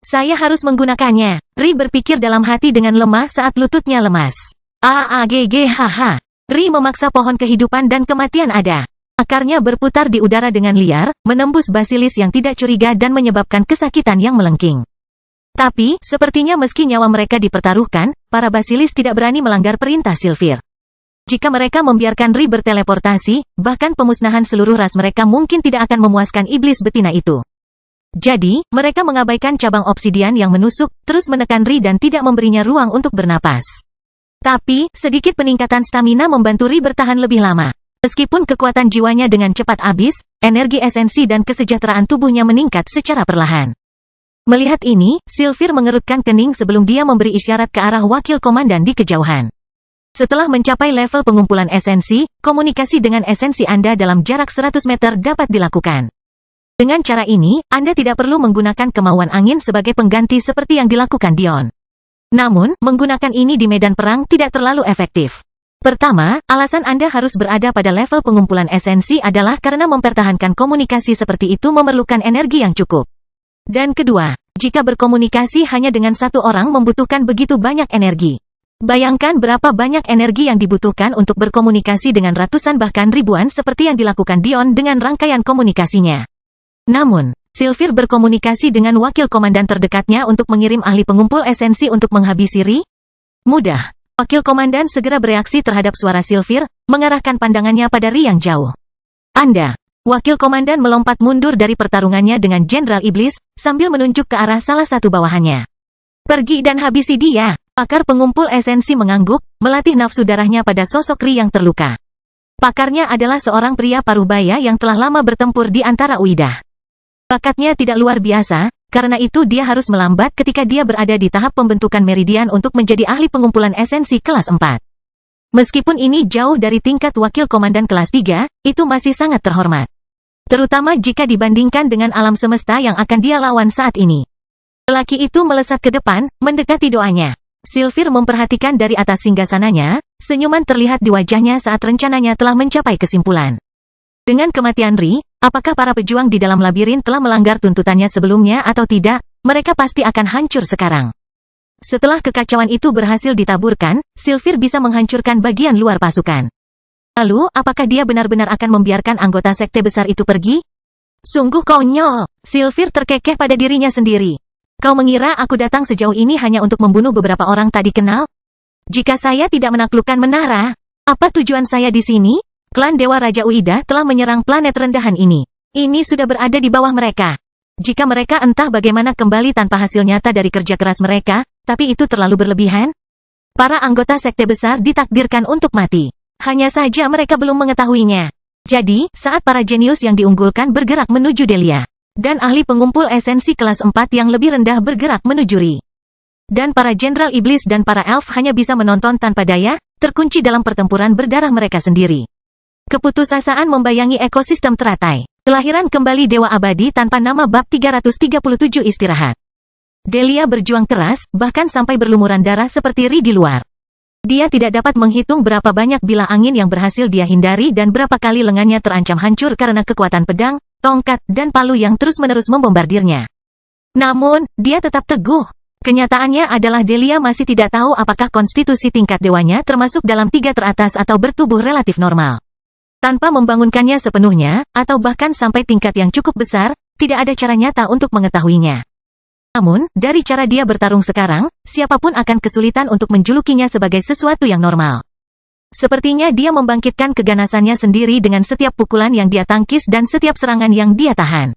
Saya harus menggunakannya, Ri berpikir dalam hati dengan lemah saat lututnya lemas. Haha. Ri memaksa pohon kehidupan dan kematian ada. Akarnya berputar di udara dengan liar, menembus basilis yang tidak curiga dan menyebabkan kesakitan yang melengking. Tapi, sepertinya meski nyawa mereka dipertaruhkan, para basilis tidak berani melanggar perintah Sylphir. Jika mereka membiarkan Ri berteleportasi, bahkan pemusnahan seluruh ras mereka mungkin tidak akan memuaskan iblis betina itu. Jadi, mereka mengabaikan cabang obsidian yang menusuk, terus menekan Ri dan tidak memberinya ruang untuk bernapas. Tapi, sedikit peningkatan stamina membantu Ri bertahan lebih lama. Meskipun kekuatan jiwanya dengan cepat habis, energi esensi dan kesejahteraan tubuhnya meningkat secara perlahan. Melihat ini, Sylvie mengerutkan kening sebelum dia memberi isyarat ke arah wakil komandan di kejauhan. Setelah mencapai level pengumpulan esensi, komunikasi dengan esensi Anda dalam jarak 100 meter dapat dilakukan. Dengan cara ini, Anda tidak perlu menggunakan kemauan angin sebagai pengganti seperti yang dilakukan Dion. Namun, menggunakan ini di medan perang tidak terlalu efektif. Pertama, alasan Anda harus berada pada level pengumpulan esensi adalah karena mempertahankan komunikasi seperti itu memerlukan energi yang cukup. Dan kedua, jika berkomunikasi hanya dengan satu orang membutuhkan begitu banyak energi. Bayangkan berapa banyak energi yang dibutuhkan untuk berkomunikasi dengan ratusan bahkan ribuan seperti yang dilakukan Dion dengan rangkaian komunikasinya. Namun, Sylvie berkomunikasi dengan wakil komandan terdekatnya untuk mengirim ahli pengumpul esensi untuk menghabisi Ri. Mudah. Wakil komandan segera bereaksi terhadap suara Sylvie, mengarahkan pandangannya pada Ri yang jauh. Anda. Wakil komandan melompat mundur dari pertarungannya dengan Jenderal Iblis, sambil menunjuk ke arah salah satu bawahannya. Pergi dan habisi dia. Pakar pengumpul esensi mengangguk, melatih nafsu darahnya pada sosok Ri yang terluka. Pakarnya adalah seorang pria parubaya yang telah lama bertempur di antara Uidah. Bakatnya tidak luar biasa, karena itu dia harus melambat ketika dia berada di tahap pembentukan meridian untuk menjadi ahli pengumpulan esensi kelas 4. Meskipun ini jauh dari tingkat wakil komandan kelas 3, itu masih sangat terhormat. Terutama jika dibandingkan dengan alam semesta yang akan dia lawan saat ini. Lelaki itu melesat ke depan, mendekati doanya. Sylvie memperhatikan dari atas singgasananya, senyuman terlihat di wajahnya saat rencananya telah mencapai kesimpulan. Dengan kematian Ri, apakah para pejuang di dalam labirin telah melanggar tuntutannya sebelumnya atau tidak, mereka pasti akan hancur sekarang. Setelah kekacauan itu berhasil ditaburkan, Sylvie bisa menghancurkan bagian luar pasukan. Lalu, apakah dia benar-benar akan membiarkan anggota sekte besar itu pergi? Sungguh konyol. Sylvie terkekeh pada dirinya sendiri. Kau mengira aku datang sejauh ini hanya untuk membunuh beberapa orang tak dikenal? Jika saya tidak menaklukkan menara, apa tujuan saya di sini? Klan Dewa Raja Uidah telah menyerang planet rendahan ini. Ini sudah berada di bawah mereka. Jika mereka entah bagaimana kembali tanpa hasil nyata dari kerja keras mereka, tapi itu terlalu berlebihan. Para anggota sekte besar ditakdirkan untuk mati. Hanya saja mereka belum mengetahuinya. Jadi, saat para jenius yang diunggulkan bergerak menuju Delia, dan ahli pengumpul esensi kelas 4 yang lebih rendah bergerak menuju Ri, dan para jenderal iblis dan para elf hanya bisa menonton tanpa daya, terkunci dalam pertempuran berdarah mereka sendiri. Keputusasaan membayangi ekosistem teratai. Kelahiran kembali Dewa Abadi tanpa nama bab 337 istirahat. Delia berjuang keras, bahkan sampai berlumuran darah seperti Ri di luar. Dia tidak dapat menghitung berapa banyak bilah angin yang berhasil dia hindari dan berapa kali lengannya terancam hancur karena kekuatan pedang, tongkat, dan palu yang terus-menerus membombardirnya. Namun, dia tetap teguh. Kenyataannya adalah Delia masih tidak tahu apakah konstitusi tingkat dewanya termasuk dalam 3 teratas atau bertubuh relatif normal. Tanpa membangunkannya sepenuhnya, atau bahkan sampai tingkat yang cukup besar, tidak ada cara nyata untuk mengetahuinya. Namun, dari cara dia bertarung sekarang, siapapun akan kesulitan untuk menjulukinya sebagai sesuatu yang normal. Sepertinya dia membangkitkan keganasannya sendiri dengan setiap pukulan yang dia tangkis dan setiap serangan yang dia tahan.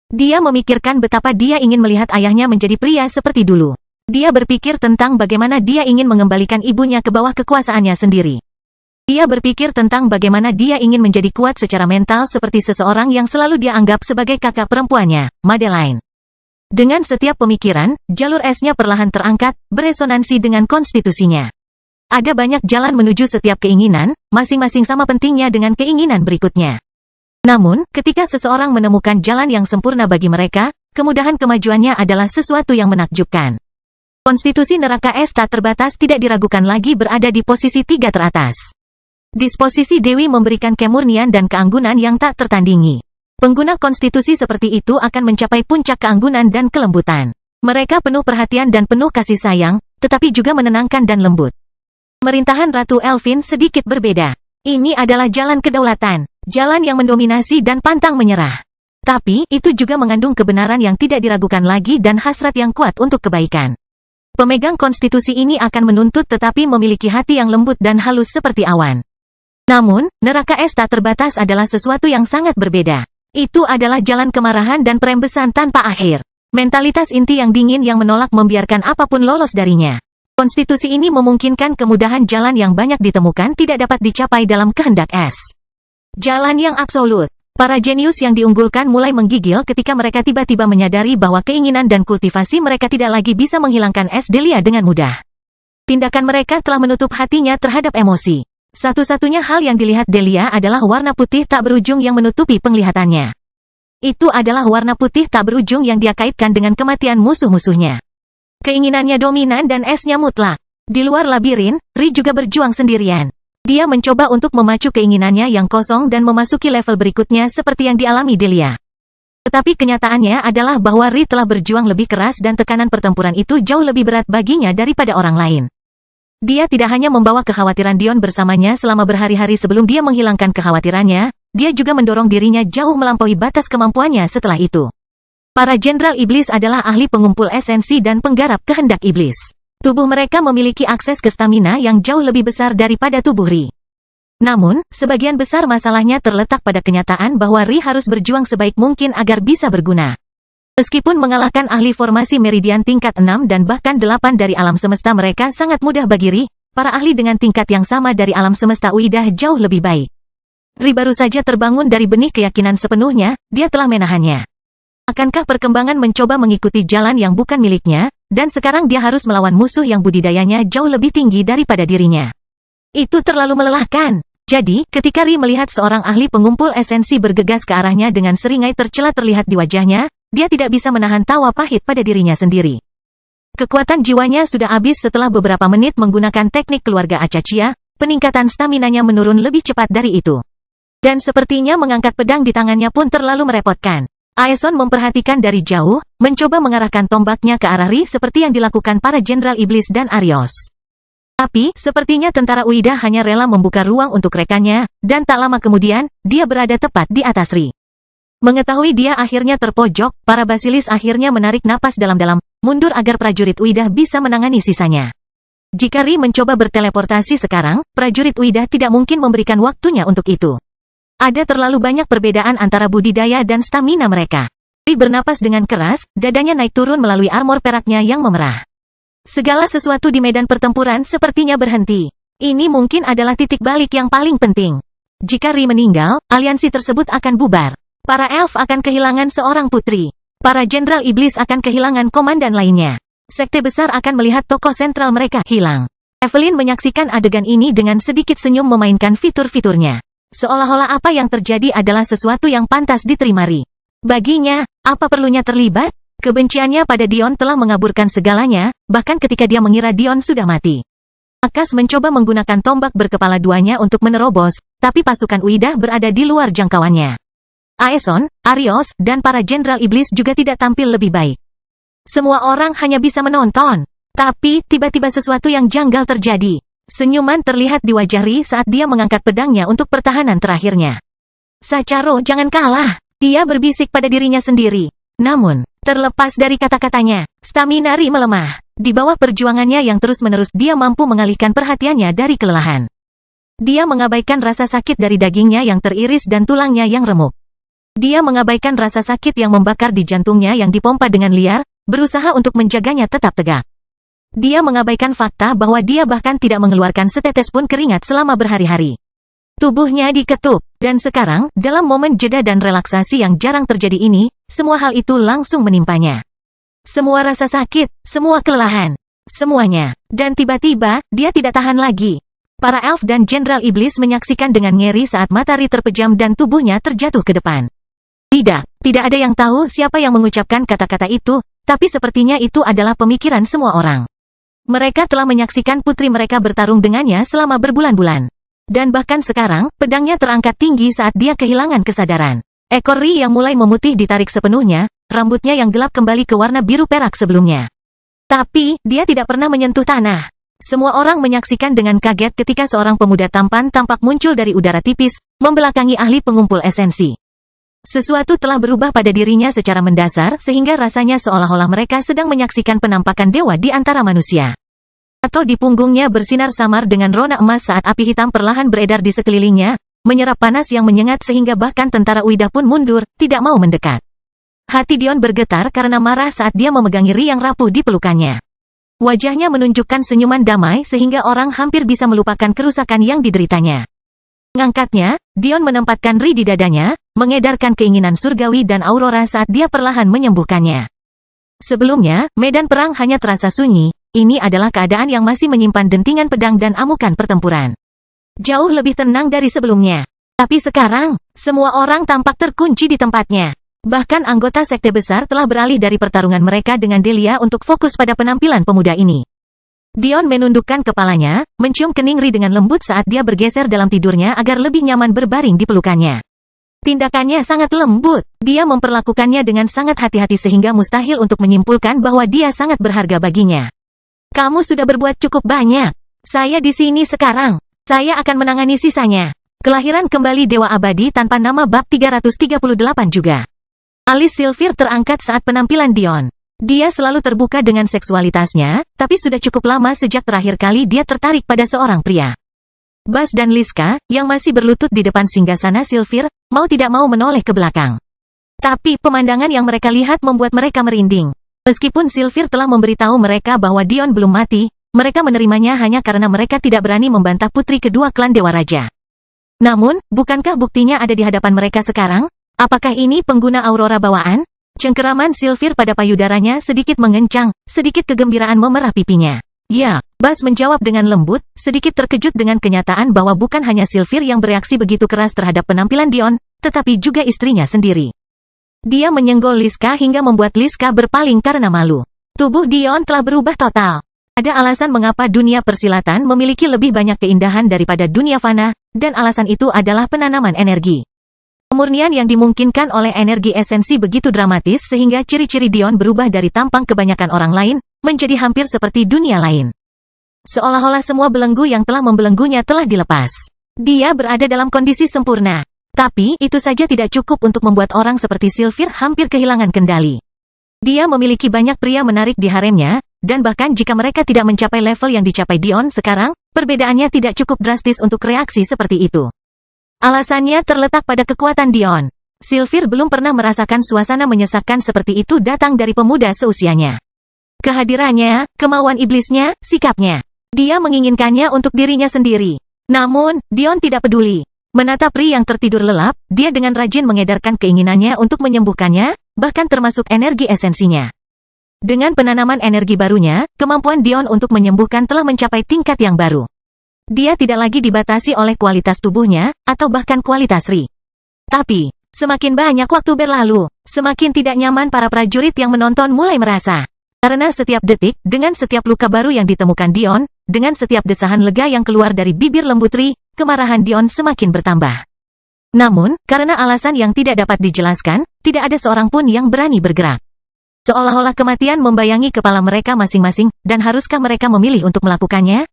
Dia memikirkan betapa dia ingin melihat ayahnya menjadi pria seperti dulu. Dia berpikir tentang bagaimana dia ingin mengembalikan ibunya ke bawah kekuasaannya sendiri. Dia berpikir tentang bagaimana dia ingin menjadi kuat secara mental seperti seseorang yang selalu dia anggap sebagai kakak perempuannya, Madeline. Dengan setiap pemikiran, jalur esnya perlahan terangkat, beresonansi dengan konstitusinya. Ada banyak jalan menuju setiap keinginan, masing-masing sama pentingnya dengan keinginan berikutnya. Namun, ketika seseorang menemukan jalan yang sempurna bagi mereka, kemudahan kemajuannya adalah sesuatu yang menakjubkan. Konstitusi neraka es tak terbatas tidak diragukan lagi berada di posisi 3 teratas. Disposisi Dewi memberikan kemurnian dan keanggunan yang tak tertandingi. Pengguna konstitusi seperti itu akan mencapai puncak keanggunan dan kelembutan. Mereka penuh perhatian dan penuh kasih sayang, tetapi juga menenangkan dan lembut. Pemerintahan Ratu Elvin sedikit berbeda. Ini adalah jalan kedaulatan, jalan yang mendominasi dan pantang menyerah. Tapi, itu juga mengandung kebenaran yang tidak diragukan lagi dan hasrat yang kuat untuk kebaikan. Pemegang konstitusi ini akan menuntut tetapi memiliki hati yang lembut dan halus seperti awan. Namun, neraka es tak terbatas adalah sesuatu yang sangat berbeda. Itu adalah jalan kemarahan dan perembesan tanpa akhir. Mentalitas inti yang dingin yang menolak membiarkan apapun lolos darinya. Konstitusi ini memungkinkan kemudahan jalan yang banyak ditemukan tidak dapat dicapai dalam kehendak es. Jalan yang absolut. Para jenius yang diunggulkan mulai menggigil ketika mereka tiba-tiba menyadari bahwa keinginan dan kultivasi mereka tidak lagi bisa menghilangkan es Delia dengan mudah. Tindakan mereka telah menutup hatinya terhadap emosi. Satu-satunya hal yang dilihat Delia adalah warna putih tak berujung yang menutupi penglihatannya. Itu adalah warna putih tak berujung yang dia kaitkan dengan kematian musuh-musuhnya. Keinginannya dominan dan esnya mutlak. Di luar labirin, Ri juga berjuang sendirian. Dia mencoba untuk memacu keinginannya yang kosong dan memasuki level berikutnya seperti yang dialami Delia. Tetapi kenyataannya adalah bahwa Ri telah berjuang lebih keras dan tekanan pertempuran itu jauh lebih berat baginya daripada orang lain. Dia tidak hanya membawa kekhawatiran Dion bersamanya selama berhari-hari sebelum dia menghilangkan kekhawatirannya, dia juga mendorong dirinya jauh melampaui batas kemampuannya setelah itu. Para Jenderal Iblis adalah ahli pengumpul esensi dan penggarap kehendak iblis. Tubuh mereka memiliki akses ke stamina yang jauh lebih besar daripada tubuh Ri. Namun, sebagian besar masalahnya terletak pada kenyataan bahwa Ri harus berjuang sebaik mungkin agar bisa berguna. Meskipun mengalahkan ahli formasi meridian tingkat 6 dan bahkan 8 dari alam semesta mereka sangat mudah bagi Ri, para ahli dengan tingkat yang sama dari alam semesta Uidah jauh lebih baik. Ri baru saja terbangun dari benih keyakinan sepenuhnya, dia telah menahannya. Akankah perkembangan mencoba mengikuti jalan yang bukan miliknya, dan sekarang dia harus melawan musuh yang budidayanya jauh lebih tinggi daripada dirinya. Itu terlalu melelahkan. Jadi, ketika Ri melihat seorang ahli pengumpul esensi bergegas ke arahnya dengan seringai tercela terlihat di wajahnya, dia tidak bisa menahan tawa pahit pada dirinya sendiri. Kekuatan jiwanya sudah habis setelah beberapa menit menggunakan teknik keluarga Acaccia, peningkatan staminanya menurun lebih cepat dari itu. Dan sepertinya mengangkat pedang di tangannya pun terlalu merepotkan. Aeson memperhatikan dari jauh, mencoba mengarahkan tombaknya ke arah Ri seperti yang dilakukan para Jenderal Iblis dan Arios. Tapi, sepertinya tentara Uidah hanya rela membuka ruang untuk rekannya, dan tak lama kemudian, dia berada tepat di atas Ri. Mengetahui dia akhirnya terpojok, para basilis akhirnya menarik napas dalam-dalam, mundur agar prajurit Uidah bisa menangani sisanya. Jika Ri mencoba berteleportasi sekarang, prajurit Uidah tidak mungkin memberikan waktunya untuk itu. Ada terlalu banyak perbedaan antara budidaya dan stamina mereka. Ri bernapas dengan keras, dadanya naik turun melalui armor peraknya yang memerah. Segala sesuatu di medan pertempuran sepertinya berhenti. Ini mungkin adalah titik balik yang paling penting. Jika Ri meninggal, aliansi tersebut akan bubar. Para elf akan kehilangan seorang putri. Para Jenderal Iblis akan kehilangan komandan lainnya. Sekte besar akan melihat tokoh sentral mereka hilang. Evelyn menyaksikan adegan ini dengan sedikit senyum memainkan fitur-fiturnya. Seolah-olah apa yang terjadi adalah sesuatu yang pantas diterima Ri. Baginya, apa perlunya terlibat? Kebenciannya pada Dion telah mengaburkan segalanya, bahkan ketika dia mengira Dion sudah mati. Akas mencoba menggunakan tombak berkepala duanya untuk menerobos, tapi pasukan Uidah berada di luar jangkauannya. Aeson, Arios, dan para Jenderal Iblis juga tidak tampil lebih baik. Semua orang hanya bisa menonton. Tapi, tiba-tiba sesuatu yang janggal terjadi. Senyuman terlihat di wajah Ri saat dia mengangkat pedangnya untuk pertahanan terakhirnya. Sacharo, jangan kalah. Dia berbisik pada dirinya sendiri. Namun, terlepas dari kata-katanya, stamina Ri melemah. Di bawah perjuangannya yang terus-menerus dia mampu mengalihkan perhatiannya dari kelelahan. Dia mengabaikan rasa sakit dari dagingnya yang teriris dan tulangnya yang remuk. Dia mengabaikan rasa sakit yang membakar di jantungnya yang dipompa dengan liar, berusaha untuk menjaganya tetap tegak. Dia mengabaikan fakta bahwa dia bahkan tidak mengeluarkan setetes pun keringat selama berhari-hari. Tubuhnya diketuk, dan sekarang, dalam momen jeda dan relaksasi yang jarang terjadi ini, semua hal itu langsung menimpanya. Semua rasa sakit, semua kelelahan, semuanya. Dan tiba-tiba, dia tidak tahan lagi. Para elf dan Jenderal Iblis menyaksikan dengan ngeri saat mata Ri terpejam dan tubuhnya terjatuh ke depan. Tidak ada yang tahu siapa yang mengucapkan kata-kata itu, tapi sepertinya itu adalah pemikiran semua orang. Mereka telah menyaksikan putri mereka bertarung dengannya selama berbulan-bulan. Dan bahkan sekarang, pedangnya terangkat tinggi saat dia kehilangan kesadaran. Ekor Ri yang mulai memutih ditarik sepenuhnya, rambutnya yang gelap kembali ke warna biru perak sebelumnya. Tapi, dia tidak pernah menyentuh tanah. Semua orang menyaksikan dengan kaget ketika seorang pemuda tampan tampak muncul dari udara tipis, membelakangi ahli pengumpul esensi. Sesuatu telah berubah pada dirinya secara mendasar sehingga rasanya seolah-olah mereka sedang menyaksikan penampakan dewa di antara manusia. Atau di punggungnya bersinar samar dengan rona emas saat api hitam perlahan beredar di sekelilingnya, menyerap panas yang menyengat sehingga bahkan tentara Uidah pun mundur, tidak mau mendekat. Hati Dion bergetar karena marah saat dia memegangi Ri yang rapuh di pelukannya. Wajahnya menunjukkan senyuman damai sehingga orang hampir bisa melupakan kerusakan yang dideritanya. Ngangkatnya, Dion menempatkan Ri di dadanya, mengedarkan keinginan surgawi dan aurora saat dia perlahan menyembuhkannya. Sebelumnya, medan perang hanya terasa sunyi, ini adalah keadaan yang masih menyimpan dentingan pedang dan amukan pertempuran. Jauh lebih tenang dari sebelumnya. Tapi sekarang, semua orang tampak terkunci di tempatnya. Bahkan anggota sekte besar telah beralih dari pertarungan mereka dengan Delia untuk fokus pada penampilan pemuda ini. Dion menundukkan kepalanya, mencium kening Ri dengan lembut saat dia bergeser dalam tidurnya agar lebih nyaman berbaring di pelukannya. Tindakannya sangat lembut, dia memperlakukannya dengan sangat hati-hati sehingga mustahil untuk menyimpulkan bahwa dia sangat berharga baginya. Kamu sudah berbuat cukup banyak. Saya di sini sekarang. Saya akan menangani sisanya. Kelahiran kembali Dewa Abadi tanpa nama bab 338 juga. Alis Sylphir terangkat saat penampilan Dion. Dia selalu terbuka dengan seksualitasnya, tapi sudah cukup lama sejak terakhir kali dia tertarik pada seorang pria. Bas dan Liska, yang masih berlutut di depan singgasana Sylphir, mau tidak mau menoleh ke belakang. Tapi pemandangan yang mereka lihat membuat mereka merinding. Meskipun Sylphir telah memberitahu mereka bahwa Dion belum mati, mereka menerimanya hanya karena mereka tidak berani membantah putri kedua klan Dewa Raja. Namun, bukankah buktinya ada di hadapan mereka sekarang? Apakah ini pengguna aurora bawaan? Cengkeraman Sylphir pada payudaranya sedikit mengencang, sedikit kegembiraan memerah pipinya. Ya, Bas menjawab dengan lembut, sedikit terkejut dengan kenyataan bahwa bukan hanya Sylphir yang bereaksi begitu keras terhadap penampilan Dion, tetapi juga istrinya sendiri. Dia menyenggol Liska hingga membuat Liska berpaling karena malu. Tubuh Dion telah berubah total. Ada alasan mengapa dunia persilatan memiliki lebih banyak keindahan daripada dunia fana, dan alasan itu adalah penanaman energi. Kemurnian yang dimungkinkan oleh energi esensi begitu dramatis sehingga ciri-ciri Dion berubah dari tampang kebanyakan orang lain, menjadi hampir seperti dunia lain. Seolah-olah semua belenggu yang telah membelenggunya telah dilepas. Dia berada dalam kondisi sempurna. Tapi, itu saja tidak cukup untuk membuat orang seperti Sylphir hampir kehilangan kendali. Dia memiliki banyak pria menarik di haremnya, dan bahkan jika mereka tidak mencapai level yang dicapai Dion sekarang, perbedaannya tidak cukup drastis untuk reaksi seperti itu. Alasannya terletak pada kekuatan Dion. Sylphir belum pernah merasakan suasana menyesakkan seperti itu datang dari pemuda seusianya. Kehadirannya, kemauan iblisnya, sikapnya. Dia menginginkannya untuk dirinya sendiri. Namun, Dion tidak peduli. Menatap Ri yang tertidur lelap, dia dengan rajin mengedarkan keinginannya untuk menyembuhkannya, bahkan termasuk energi esensinya. Dengan penanaman energi barunya, kemampuan Dion untuk menyembuhkan telah mencapai tingkat yang baru. Dia tidak lagi dibatasi oleh kualitas tubuhnya, atau bahkan kualitas Ri. Tapi, semakin banyak waktu berlalu, semakin tidak nyaman para prajurit yang menonton mulai merasa. Karena setiap detik, dengan setiap luka baru yang ditemukan Dion, dengan setiap desahan lega yang keluar dari bibir lembut Ri, kemarahan Dion semakin bertambah. Namun, karena alasan yang tidak dapat dijelaskan, tidak ada seorang pun yang berani bergerak. Seolah-olah kematian membayangi kepala mereka masing-masing, dan haruskah mereka memilih untuk melakukannya?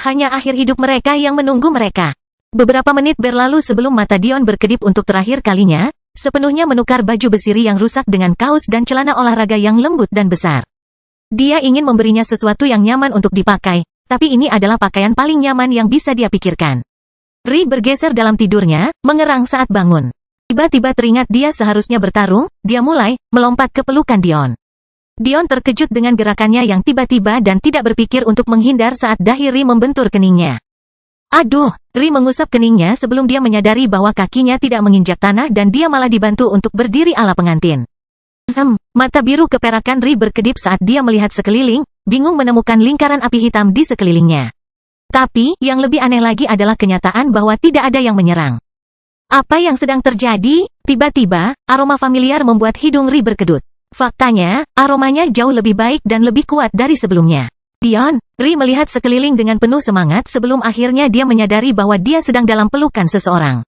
Hanya akhir hidup mereka yang menunggu mereka. Beberapa menit berlalu sebelum mata Dion berkedip untuk terakhir kalinya, sepenuhnya menukar baju besi Ri yang rusak dengan kaos dan celana olahraga yang lembut dan besar. Dia ingin memberinya sesuatu yang nyaman untuk dipakai, tapi ini adalah pakaian paling nyaman yang bisa dia pikirkan. Ri bergeser dalam tidurnya, mengerang saat bangun. Tiba-tiba teringat dia seharusnya bertarung, dia mulai melompat ke pelukan Dion. Dion terkejut dengan gerakannya yang tiba-tiba dan tidak berpikir untuk menghindar saat dahi Ri membentur keningnya. Aduh, Ri mengusap keningnya sebelum dia menyadari bahwa kakinya tidak menginjak tanah dan dia malah dibantu untuk berdiri ala pengantin. Mata biru keperakan Ri berkedip saat dia melihat sekeliling, bingung menemukan lingkaran api hitam di sekelilingnya. Tapi, yang lebih aneh lagi adalah kenyataan bahwa tidak ada yang menyerang. Apa yang sedang terjadi? Tiba-tiba, aroma familiar membuat hidung Ri berkedut. Faktanya, aromanya jauh lebih baik dan lebih kuat dari sebelumnya. Dion, Ri melihat sekeliling dengan penuh semangat sebelum akhirnya dia menyadari bahwa dia sedang dalam pelukan seseorang.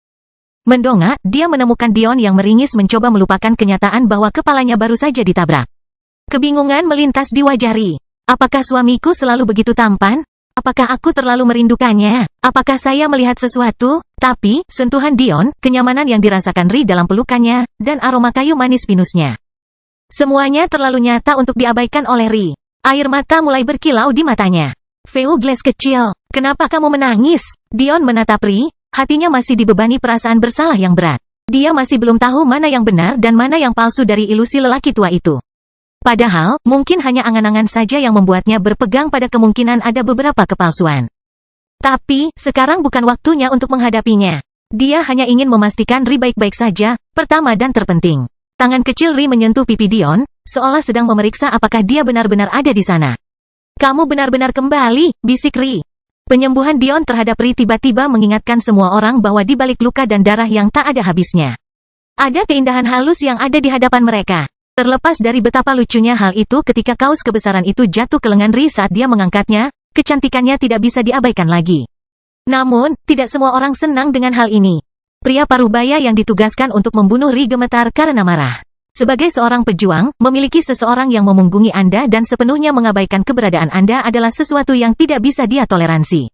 Mendongak, dia menemukan Dion yang meringis mencoba melupakan kenyataan bahwa kepalanya baru saja ditabrak. Kebingungan melintas di wajah Ri. Apakah suamiku selalu begitu tampan? Apakah aku terlalu merindukannya? Apakah saya melihat sesuatu? Tapi, sentuhan Dion, kenyamanan yang dirasakan Ri dalam pelukannya, dan aroma kayu manis pinusnya. Semuanya terlalu nyata untuk diabaikan oleh Ri. Air mata mulai berkilau di matanya. Veugles kecil, kenapa kamu menangis? Dion menatap Ri. Hatinya masih dibebani perasaan bersalah yang berat. Dia masih belum tahu mana yang benar dan mana yang palsu dari ilusi lelaki tua itu. Padahal, mungkin hanya angan-angan saja yang membuatnya berpegang pada kemungkinan ada beberapa kepalsuan. Tapi, sekarang bukan waktunya untuk menghadapinya. Dia hanya ingin memastikan Ri baik-baik saja, pertama dan terpenting. Tangan kecil Ri menyentuh pipi Dion, seolah sedang memeriksa apakah dia benar-benar ada di sana. Kamu benar-benar kembali, bisik Ri. Penyembuhan Dion terhadap Ri tiba-tiba mengingatkan semua orang bahwa di balik luka dan darah yang tak ada habisnya, ada keindahan halus yang ada di hadapan mereka. Terlepas dari betapa lucunya hal itu ketika kaos kebesaran itu jatuh ke lengan Ri saat dia mengangkatnya, kecantikannya tidak bisa diabaikan lagi. Namun, tidak semua orang senang dengan hal ini. Pria parubaya yang ditugaskan untuk membunuh Ri gemetar karena marah. Sebagai seorang pejuang, memiliki seseorang yang memunggungi Anda dan sepenuhnya mengabaikan keberadaan Anda adalah sesuatu yang tidak bisa dia toleransi.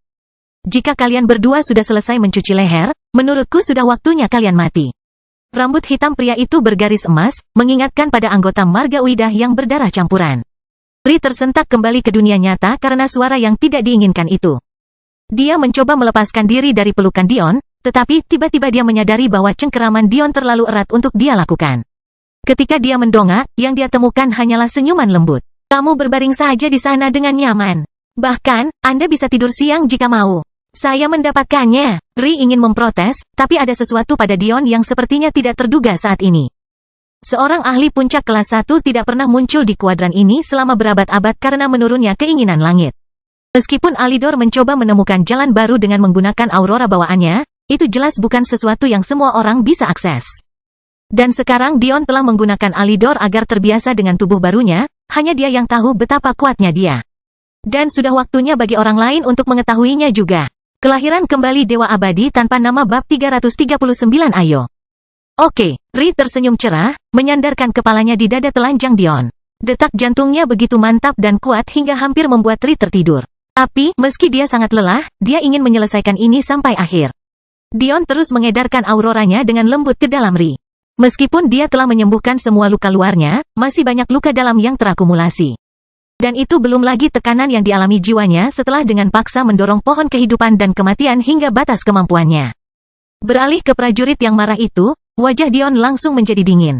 Jika kalian berdua sudah selesai mencuci leher, menurutku sudah waktunya kalian mati. Rambut hitam pria itu bergaris emas, mengingatkan pada anggota marga Uidah yang berdarah campuran. Ri tersentak kembali ke dunia nyata karena suara yang tidak diinginkan itu. Dia mencoba melepaskan diri dari pelukan Dion, tetapi tiba-tiba dia menyadari bahwa cengkeraman Dion terlalu erat untuk dia lakukan. Ketika dia mendongak, yang dia temukan hanyalah senyuman lembut. Kamu berbaring saja di sana dengan nyaman. Bahkan, Anda bisa tidur siang jika mau. Saya mendapatkannya. Ri ingin memprotes, tapi ada sesuatu pada Dion yang sepertinya tidak terduga saat ini. Seorang ahli puncak kelas 1 tidak pernah muncul di kuadran ini selama berabad-abad karena menurunnya keinginan langit. Meskipun Alidor mencoba menemukan jalan baru dengan menggunakan aurora bawaannya, itu jelas bukan sesuatu yang semua orang bisa akses. Dan sekarang Dion telah menggunakan Alidor agar terbiasa dengan tubuh barunya, hanya dia yang tahu betapa kuatnya dia. Dan sudah waktunya bagi orang lain untuk mengetahuinya juga. Kelahiran kembali Dewa Abadi tanpa nama bab 339 ayo. Oke, Ri tersenyum cerah, menyandarkan kepalanya di dada telanjang Dion. Detak jantungnya begitu mantap dan kuat hingga hampir membuat Ri tertidur. Tapi, meski dia sangat lelah, dia ingin menyelesaikan ini sampai akhir. Dion terus mengedarkan auroranya dengan lembut ke dalam Ri. Meskipun dia telah menyembuhkan semua luka luarnya, masih banyak luka dalam yang terakumulasi. Dan itu belum lagi tekanan yang dialami jiwanya setelah dengan paksa mendorong pohon kehidupan dan kematian hingga batas kemampuannya. Beralih ke prajurit yang marah itu, wajah Dion langsung menjadi dingin.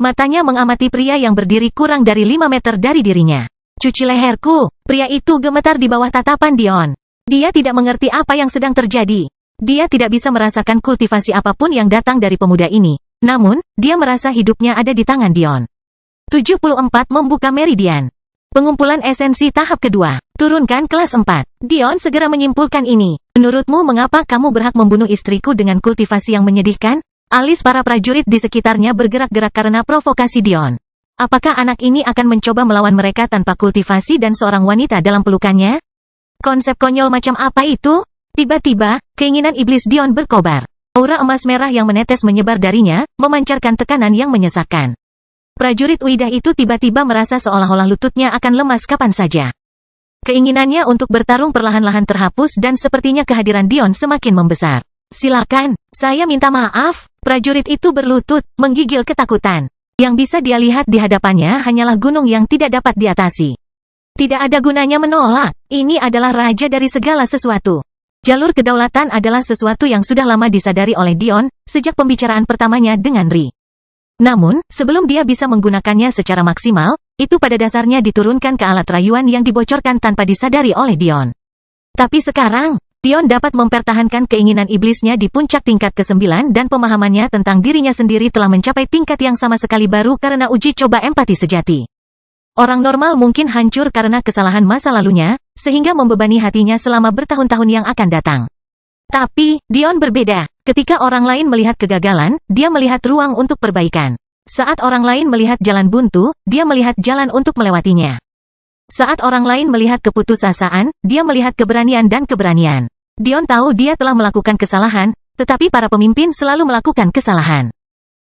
Matanya mengamati pria yang berdiri kurang dari 5 meter dari dirinya. Cuci leherku, pria itu gemetar di bawah tatapan Dion. Dia tidak mengerti apa yang sedang terjadi. Dia tidak bisa merasakan kultivasi apapun yang datang dari pemuda ini. Namun, dia merasa hidupnya ada di tangan Dion. 74 membuka meridian. Pengumpulan esensi tahap kedua. Turunkan kelas 4. Dion segera menyimpulkan ini. Menurutmu mengapa kamu berhak membunuh istriku dengan kultivasi yang menyedihkan? Alis para prajurit di sekitarnya bergerak-gerak karena provokasi Dion. Apakah anak ini akan mencoba melawan mereka tanpa kultivasi dan seorang wanita dalam pelukannya? Konsep konyol macam apa itu? Tiba-tiba, keinginan iblis Dion berkobar. Aura emas merah yang menetes menyebar darinya, memancarkan tekanan yang menyesakkan. Prajurit Uidah itu tiba-tiba merasa seolah-olah lututnya akan lemas kapan saja. Keinginannya untuk bertarung perlahan-lahan terhapus dan sepertinya kehadiran Dion semakin membesar. Silakan, saya minta maaf. Prajurit itu berlutut, menggigil ketakutan. Yang bisa dia lihat di hadapannya hanyalah gunung yang tidak dapat diatasi. Tidak ada gunanya menolak. Ini adalah raja dari segala sesuatu. Jalur kedaulatan adalah sesuatu yang sudah lama disadari oleh Dion, sejak pembicaraan pertamanya dengan Ri. Namun, sebelum dia bisa menggunakannya secara maksimal, itu pada dasarnya diturunkan ke alat rayuan yang dibocorkan tanpa disadari oleh Dion. Tapi sekarang, Dion dapat mempertahankan keinginan iblisnya di puncak tingkat ke-9 dan pemahamannya tentang dirinya sendiri telah mencapai tingkat yang sama sekali baru karena uji coba empati sejati. Orang normal mungkin hancur karena kesalahan masa lalunya, sehingga membebani hatinya selama bertahun-tahun yang akan datang. Tapi, Dion berbeda. Ketika orang lain melihat kegagalan, dia melihat ruang untuk perbaikan. Saat orang lain melihat jalan buntu, dia melihat jalan untuk melewatinya. Saat orang lain melihat keputusasaan, dia melihat keberanian dan keberanian. Dion tahu dia telah melakukan kesalahan, tetapi para pemimpin selalu melakukan kesalahan.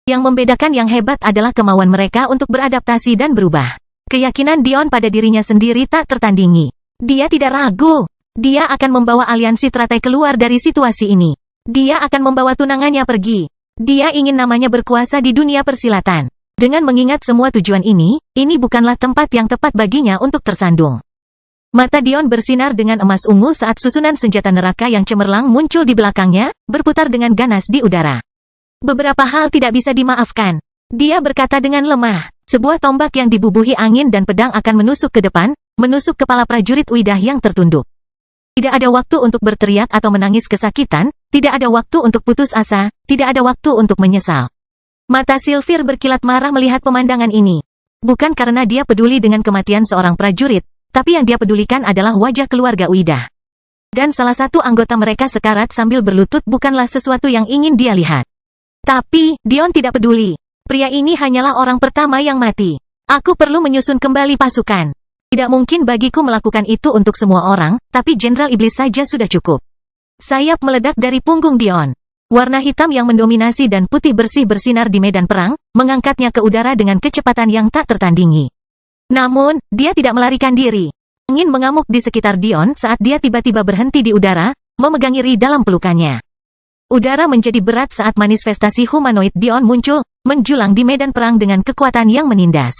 Yang membedakan yang hebat adalah kemauan mereka untuk beradaptasi dan berubah. Keyakinan Dion pada dirinya sendiri tak tertandingi. Dia tidak ragu. Dia akan membawa aliansi teratai keluar dari situasi ini. Dia akan membawa tunangannya pergi. Dia ingin namanya berkuasa di dunia persilatan. Dengan mengingat semua tujuan ini bukanlah tempat yang tepat baginya untuk tersandung. Mata Dion bersinar dengan emas ungu saat susunan senjata neraka yang cemerlang muncul di belakangnya, berputar dengan ganas di udara. Beberapa hal tidak bisa dimaafkan. Dia berkata dengan lemah. Sebuah tombak yang dibubuhi angin dan pedang akan menusuk ke depan, menusuk kepala prajurit Uidah yang tertunduk. Tidak ada waktu untuk berteriak atau menangis kesakitan, tidak ada waktu untuk putus asa, tidak ada waktu untuk menyesal. Mata Sylvie berkilat marah melihat pemandangan ini. Bukan karena dia peduli dengan kematian seorang prajurit, tapi yang dia pedulikan adalah wajah keluarga Uida. Dan salah satu anggota mereka sekarat sambil berlutut bukanlah sesuatu yang ingin dia lihat. Tapi, Dion tidak peduli. Pria ini hanyalah orang pertama yang mati. Aku perlu menyusun kembali pasukan. Tidak mungkin bagiku melakukan itu untuk semua orang, tapi Jenderal Iblis saja sudah cukup. Sayap meledak dari punggung Dion. Warna hitam yang mendominasi dan putih bersih bersinar di medan perang, mengangkatnya ke udara dengan kecepatan yang tak tertandingi. Namun, dia tidak melarikan diri. Angin mengamuk di sekitar Dion saat dia tiba-tiba berhenti di udara, memegang Ri dalam pelukannya. Udara menjadi berat saat manifestasi humanoid Dion muncul, menjulang di medan perang dengan kekuatan yang menindas.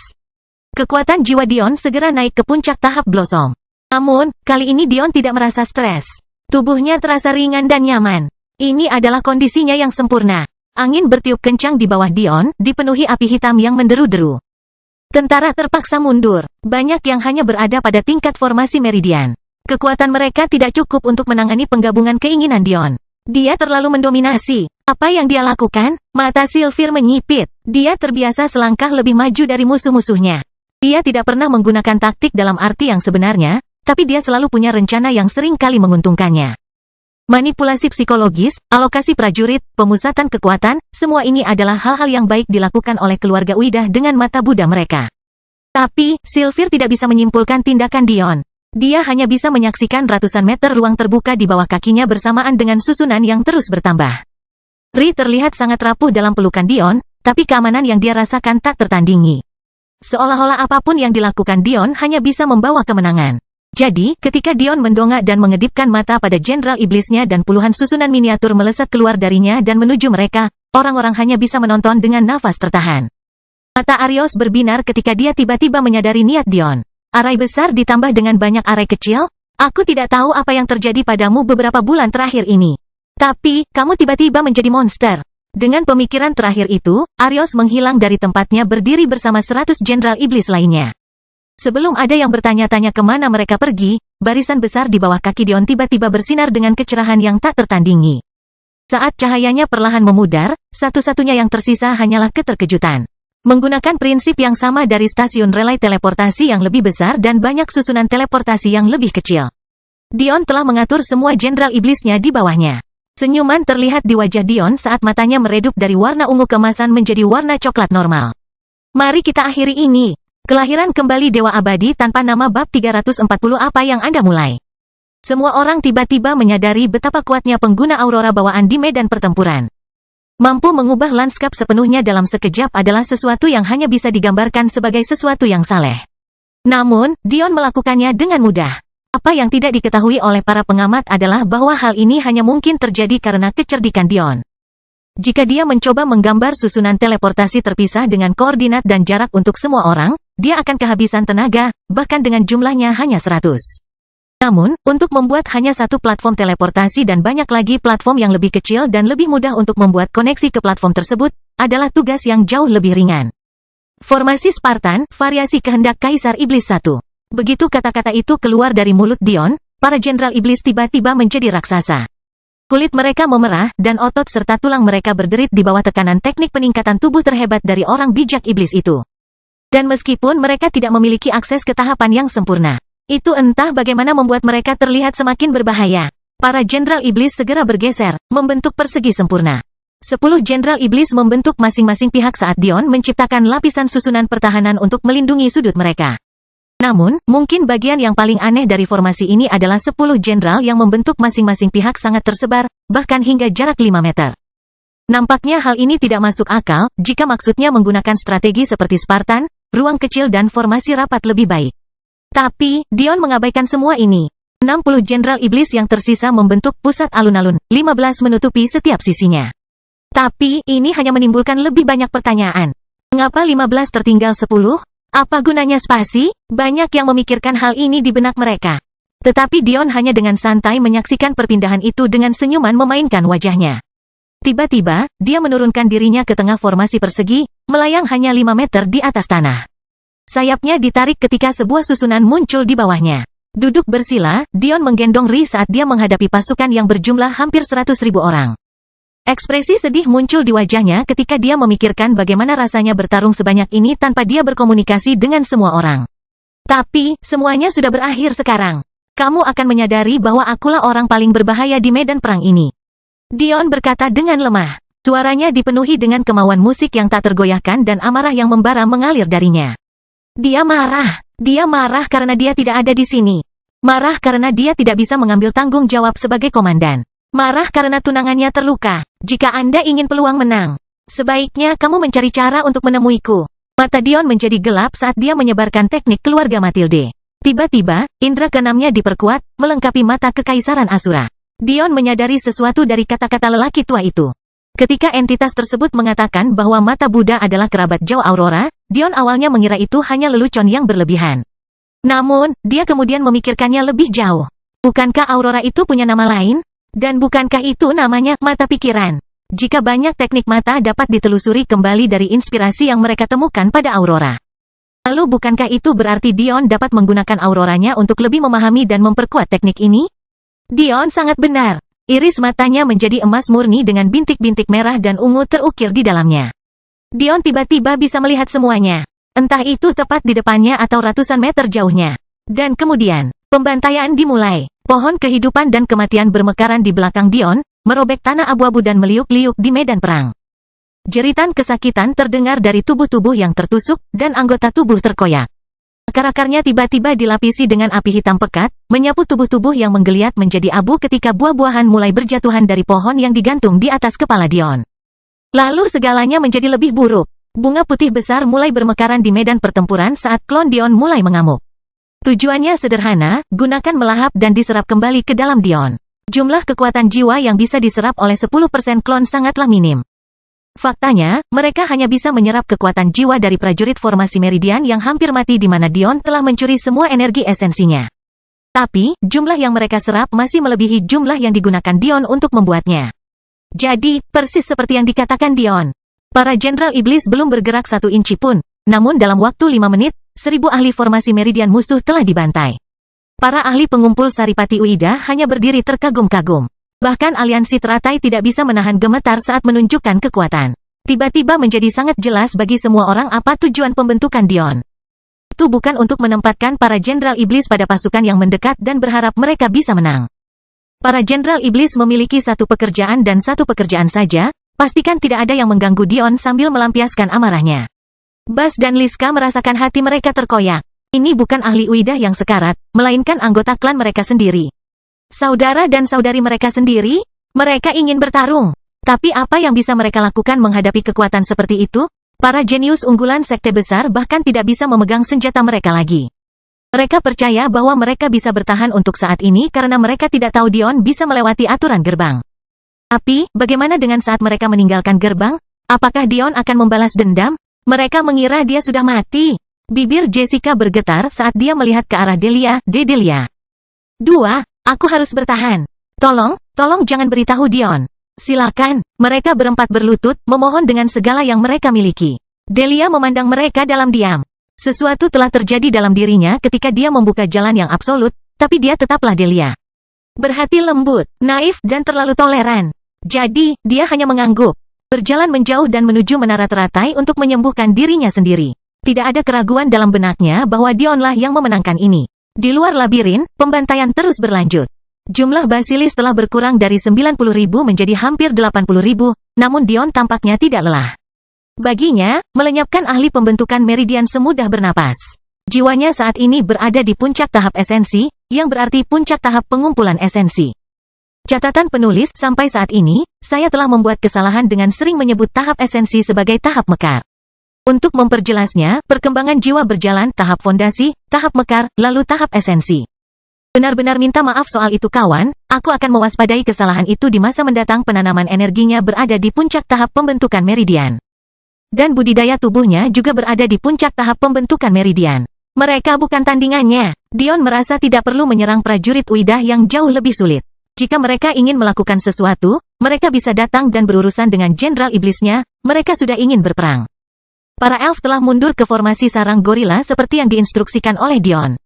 Kekuatan jiwa Dion segera naik ke puncak tahap Blossom. Namun, kali ini Dion tidak merasa stres. Tubuhnya terasa ringan dan nyaman. Ini adalah kondisinya yang sempurna. Angin bertiup kencang di bawah Dion, dipenuhi api hitam yang menderu-deru. Tentara terpaksa mundur. Banyak yang hanya berada pada tingkat formasi meridian. Kekuatan mereka tidak cukup untuk menangani penggabungan keinginan Dion. Dia terlalu mendominasi. Apa yang dia lakukan? Mata Sylvie menyipit. Dia terbiasa selangkah lebih maju dari musuh-musuhnya. Dia tidak pernah menggunakan taktik dalam arti yang sebenarnya, tapi dia selalu punya rencana yang sering kali menguntungkannya. Manipulasi psikologis, alokasi prajurit, pemusatan kekuatan, semua ini adalah hal-hal yang baik dilakukan oleh keluarga Uida dengan mata Buddha mereka. Tapi, Sylvie tidak bisa menyimpulkan tindakan Dion. Dia hanya bisa menyaksikan ratusan meter ruang terbuka di bawah kakinya bersamaan dengan susunan yang terus bertambah. Ri terlihat sangat rapuh dalam pelukan Dion, tapi keamanan yang dia rasakan tak tertandingi. Seolah-olah apapun yang dilakukan Dion hanya bisa membawa kemenangan. Jadi, ketika Dion mendongak dan mengedipkan mata pada Jenderal Iblisnya dan puluhan susunan miniatur melesat keluar darinya dan menuju mereka, orang-orang hanya bisa menonton dengan nafas tertahan. Mata Arios berbinar ketika dia tiba-tiba menyadari niat Dion. Arai besar ditambah dengan banyak arai kecil? Aku tidak tahu apa yang terjadi padamu beberapa bulan terakhir ini. Tapi, kamu tiba-tiba menjadi monster. Dengan pemikiran terakhir itu, Arios menghilang dari tempatnya berdiri bersama 100 Jenderal Iblis lainnya. Sebelum ada yang bertanya-tanya kemana mereka pergi, barisan besar di bawah kaki Dion tiba-tiba bersinar dengan kecerahan yang tak tertandingi. Saat cahayanya perlahan memudar, satu-satunya yang tersisa hanyalah keterkejutan. Menggunakan prinsip yang sama dari stasiun relay teleportasi yang lebih besar dan banyak susunan teleportasi yang lebih kecil. Dion telah mengatur semua Jenderal Iblisnya di bawahnya. Senyuman terlihat di wajah Dion saat matanya meredup dari warna ungu keemasan menjadi warna coklat normal. Mari kita akhiri ini. Kelahiran kembali Dewa Abadi tanpa nama bab 340 apa yang Anda mulai. Semua orang tiba-tiba menyadari betapa kuatnya pengguna aurora bawaan di medan pertempuran. Mampu mengubah lanskap sepenuhnya dalam sekejap adalah sesuatu yang hanya bisa digambarkan sebagai sesuatu yang saleh. Namun, Dion melakukannya dengan mudah. Apa yang tidak diketahui oleh para pengamat adalah bahwa hal ini hanya mungkin terjadi karena kecerdikan Dion. Jika dia mencoba menggambar susunan teleportasi terpisah dengan koordinat dan jarak untuk semua orang, dia akan kehabisan tenaga, bahkan dengan jumlahnya hanya 100. Namun, untuk membuat hanya satu platform teleportasi dan banyak lagi platform yang lebih kecil dan lebih mudah untuk membuat koneksi ke platform tersebut, adalah tugas yang jauh lebih ringan. Formasi Spartan, variasi kehendak Kaisar Iblis 1. Begitu kata-kata itu keluar dari mulut Dion, para Jenderal Iblis tiba-tiba menjadi raksasa. Kulit mereka memerah, dan otot serta tulang mereka berderit di bawah tekanan teknik peningkatan tubuh terhebat dari orang bijak iblis itu. Dan meskipun mereka tidak memiliki akses ke tahapan yang sempurna, itu entah bagaimana membuat mereka terlihat semakin berbahaya. Para Jenderal Iblis segera bergeser, membentuk persegi sempurna. 10 Jenderal Iblis membentuk masing-masing pihak saat Dion menciptakan lapisan susunan pertahanan untuk melindungi sudut mereka. Namun, mungkin bagian yang paling aneh dari formasi ini adalah 10 jenderal yang membentuk masing-masing pihak sangat tersebar, bahkan hingga jarak 5 meter. Nampaknya hal ini tidak masuk akal, jika maksudnya menggunakan strategi seperti Spartan, ruang kecil dan formasi rapat lebih baik. Tapi, Dion mengabaikan semua ini. 60 Jenderal Iblis yang tersisa membentuk pusat alun-alun, 15 menutupi setiap sisinya. Tapi, ini hanya menimbulkan lebih banyak pertanyaan. Mengapa 15 tertinggal 10? Apa gunanya spasi? Banyak yang memikirkan hal ini di benak mereka. Tetapi Dion hanya dengan santai menyaksikan perpindahan itu dengan senyuman memainkan wajahnya. Tiba-tiba, dia menurunkan dirinya ke tengah formasi persegi, melayang hanya 5 meter di atas tanah. Sayapnya ditarik ketika sebuah susunan muncul di bawahnya. Duduk bersila, Dion menggendong Ri saat dia menghadapi pasukan yang berjumlah hampir 100.000 orang. Ekspresi sedih muncul di wajahnya ketika dia memikirkan bagaimana rasanya bertarung sebanyak ini tanpa dia berkomunikasi dengan semua orang. Tapi, semuanya sudah berakhir sekarang. Kamu akan menyadari bahwa akulah orang paling berbahaya di medan perang ini. Dion berkata dengan lemah. Suaranya dipenuhi dengan kemauan musik yang tak tergoyahkan dan amarah yang membara mengalir darinya. Dia marah. Dia marah karena dia tidak ada di sini. Marah karena dia tidak bisa mengambil tanggung jawab sebagai komandan. Marah karena tunangannya terluka. Jika Anda ingin peluang menang, sebaiknya kamu mencari cara untuk menemuiku. Mata Dion menjadi gelap saat dia menyebarkan teknik keluarga Matilde. Tiba-tiba, indera keenamnya diperkuat, melengkapi mata kekaisaran Asura. Dion menyadari sesuatu dari kata-kata lelaki tua itu. Ketika entitas tersebut mengatakan bahwa mata Buddha adalah kerabat jauh Aurora, Dion awalnya mengira itu hanya lelucon yang berlebihan. Namun, dia kemudian memikirkannya lebih jauh. Bukankah Aurora itu punya nama lain? Dan bukankah itu namanya mata pikiran? Jika banyak teknik mata dapat ditelusuri kembali dari inspirasi yang mereka temukan pada Aurora. Lalu bukankah itu berarti Dion dapat menggunakan auroranya untuk lebih memahami dan memperkuat teknik ini? Dion sangat benar. Iris matanya menjadi emas murni dengan bintik-bintik merah dan ungu terukir di dalamnya. Dion tiba-tiba bisa melihat semuanya. Entah itu tepat di depannya atau ratusan meter jauhnya. Dan kemudian, pembantaian dimulai. Pohon kehidupan dan kematian bermekaran di belakang Dion, merobek tanah abu-abu dan meliuk-liuk di medan perang. Jeritan kesakitan terdengar dari tubuh-tubuh yang tertusuk, dan anggota tubuh terkoyak. Akar-akarnya tiba-tiba dilapisi dengan api hitam pekat, menyapu tubuh-tubuh yang menggeliat menjadi abu ketika buah-buahan mulai berjatuhan dari pohon yang digantung di atas kepala Dion. Lalu segalanya menjadi lebih buruk. Bunga putih besar mulai bermekaran di medan pertempuran saat klon Dion mulai mengamuk. Tujuannya sederhana, gunakan melahap dan diserap kembali ke dalam Dion. Jumlah kekuatan jiwa yang bisa diserap oleh 10% klon sangatlah minim. Faktanya, mereka hanya bisa menyerap kekuatan jiwa dari prajurit formasi Meridian yang hampir mati di mana Dion telah mencuri semua energi esensinya. Tapi, jumlah yang mereka serap masih melebihi jumlah yang digunakan Dion untuk membuatnya. Jadi, persis seperti yang dikatakan Dion. Para Jenderal Iblis belum bergerak 1 inci pun, namun dalam waktu 5 menit, 1000 ahli formasi Meridian musuh telah dibantai. Para ahli pengumpul Saripati Uida hanya berdiri terkagum-kagum. Bahkan aliansi teratai tidak bisa menahan gemetar saat menunjukkan kekuatan. Tiba-tiba menjadi sangat jelas bagi semua orang apa tujuan pembentukan Dion. Itu bukan untuk menempatkan para Jenderal Iblis pada pasukan yang mendekat dan berharap mereka bisa menang. Para Jenderal Iblis memiliki satu pekerjaan dan satu pekerjaan saja, pastikan tidak ada yang mengganggu Dion sambil melampiaskan amarahnya. Bas dan Liska merasakan hati mereka terkoyak. Ini bukan ahli Uidah yang sekarat, melainkan anggota klan mereka sendiri. Saudara dan saudari mereka sendiri, mereka ingin bertarung. Tapi apa yang bisa mereka lakukan menghadapi kekuatan seperti itu? Para jenius unggulan sekte besar bahkan tidak bisa memegang senjata mereka lagi. Mereka percaya bahwa mereka bisa bertahan untuk saat ini karena mereka tidak tahu Dion bisa melewati aturan gerbang. Tapi, bagaimana dengan saat mereka meninggalkan gerbang? Apakah Dion akan membalas dendam? Mereka mengira dia sudah mati. Bibir Jessica bergetar saat dia melihat ke arah Delia. Delia. 2. Aku harus bertahan. Tolong jangan beritahu Dion. Silakan. Mereka berempat berlutut, memohon dengan segala yang mereka miliki. Delia memandang mereka dalam diam. Sesuatu telah terjadi dalam dirinya ketika dia membuka jalan yang absolut, tapi dia tetaplah Delia. Berhati lembut, naif, dan terlalu toleran. Jadi, dia hanya mengangguk. Berjalan menjauh dan menuju menara teratai untuk menyembuhkan dirinya sendiri. Tidak ada keraguan dalam benaknya bahwa Dionlah yang memenangkan ini. Di luar labirin, pembantaian terus berlanjut. Jumlah basilis telah berkurang dari 90.000 menjadi hampir 80.000, namun Dion tampaknya tidak lelah. Baginya, melenyapkan ahli pembentukan Meridian semudah bernapas. Jiwanya saat ini berada di puncak tahap esensi, yang berarti puncak tahap pengumpulan esensi. Catatan penulis, sampai saat ini, saya telah membuat kesalahan dengan sering menyebut tahap esensi sebagai tahap mekar. Untuk memperjelasnya, perkembangan jiwa berjalan tahap fondasi, tahap mekar, lalu tahap esensi. Benar-benar minta maaf soal itu kawan, aku akan mewaspadai kesalahan itu di masa mendatang. Penanaman energinya berada di puncak tahap pembentukan Meridian. Dan budidaya tubuhnya juga berada di puncak tahap pembentukan Meridian. Mereka bukan tandingannya. Dion merasa tidak perlu menyerang prajurit Uidah yang jauh lebih sulit. Jika mereka ingin melakukan sesuatu, mereka bisa datang dan berurusan dengan Jenderal Iblisnya, mereka sudah ingin berperang. Para elf telah mundur ke formasi sarang gorila seperti yang diinstruksikan oleh Dion.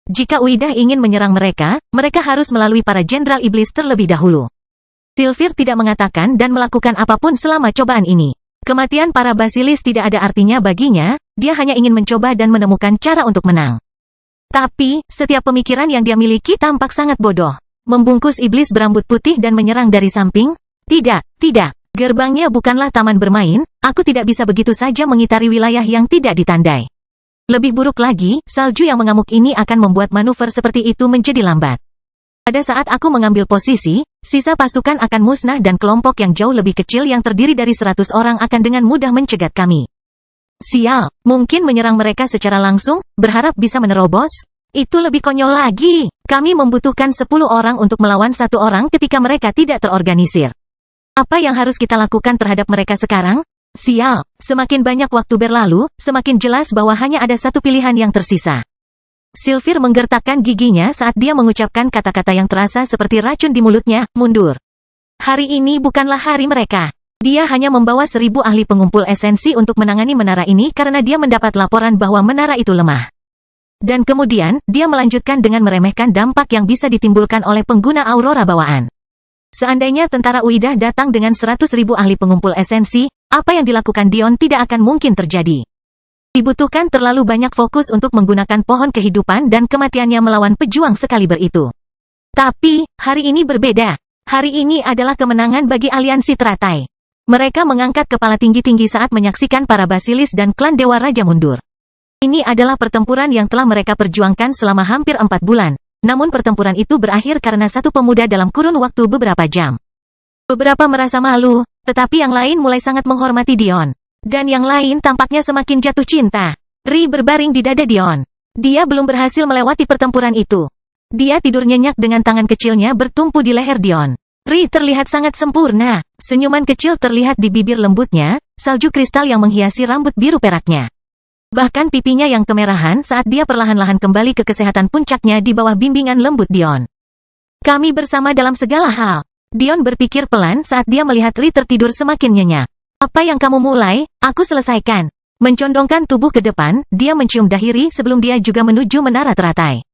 Jika Uidah ingin menyerang mereka, mereka harus melalui para jenderal iblis terlebih dahulu. Sylvie tidak mengatakan dan melakukan apapun selama cobaan ini. Kematian para basilis tidak ada artinya baginya, dia hanya ingin mencoba dan menemukan cara untuk menang. Tapi, setiap pemikiran yang dia miliki tampak sangat bodoh. Membungkus iblis berambut putih dan menyerang dari samping? Tidak, tidak. Gerbangnya bukanlah taman bermain, aku tidak bisa begitu saja mengitari wilayah yang tidak ditandai. Lebih buruk lagi, salju yang mengamuk ini akan membuat manuver seperti itu menjadi lambat. Pada saat aku mengambil posisi, sisa pasukan akan musnah dan kelompok yang jauh lebih kecil yang terdiri dari 100 orang akan dengan mudah mencegat kami. Sial, mungkin menyerang mereka secara langsung, berharap bisa menerobos? Itu lebih konyol lagi. Kami membutuhkan 10 orang untuk melawan 1 orang ketika mereka tidak terorganisir. Apa yang harus kita lakukan terhadap mereka sekarang? Sial, semakin banyak waktu berlalu, semakin jelas bahwa hanya ada satu pilihan yang tersisa. Sylvie menggertakkan giginya saat dia mengucapkan kata-kata yang terasa seperti racun di mulutnya, mundur. Hari ini bukanlah hari mereka. Dia hanya membawa 1000 ahli pengumpul esensi untuk menangani menara ini karena dia mendapat laporan bahwa menara itu lemah. Dan kemudian, dia melanjutkan dengan meremehkan dampak yang bisa ditimbulkan oleh pengguna aurora bawaan. Seandainya tentara Uidah datang dengan 100.000 ahli pengumpul esensi, apa yang dilakukan Dion tidak akan mungkin terjadi. Dibutuhkan terlalu banyak fokus untuk menggunakan pohon kehidupan dan kematiannya melawan pejuang sekaliber itu. Tapi, hari ini berbeda. Hari ini adalah kemenangan bagi aliansi teratai. Mereka mengangkat kepala tinggi-tinggi saat menyaksikan para basilis dan klan Dewa Raja mundur. Ini adalah pertempuran yang telah mereka perjuangkan selama hampir 4 bulan. Namun pertempuran itu berakhir karena satu pemuda dalam kurun waktu beberapa jam. Beberapa merasa malu, tetapi yang lain mulai sangat menghormati Dion. Dan yang lain tampaknya semakin jatuh cinta. Ri berbaring di dada Dion. Dia belum berhasil melewati pertempuran itu. Dia tidur nyenyak dengan tangan kecilnya bertumpu di leher Dion. Ri terlihat sangat sempurna. Senyuman kecil terlihat di bibir lembutnya, salju kristal yang menghiasi rambut biru peraknya. Bahkan pipinya yang kemerahan saat dia perlahan-lahan kembali ke kesehatan puncaknya di bawah bimbingan lembut Dion. Kami bersama dalam segala hal. Dion berpikir pelan saat dia melihat Ri tertidur semakin nyenyak. Apa yang kamu mulai, aku selesaikan. Mencondongkan tubuh ke depan, dia mencium dahi Ri sebelum dia juga menuju menara teratai.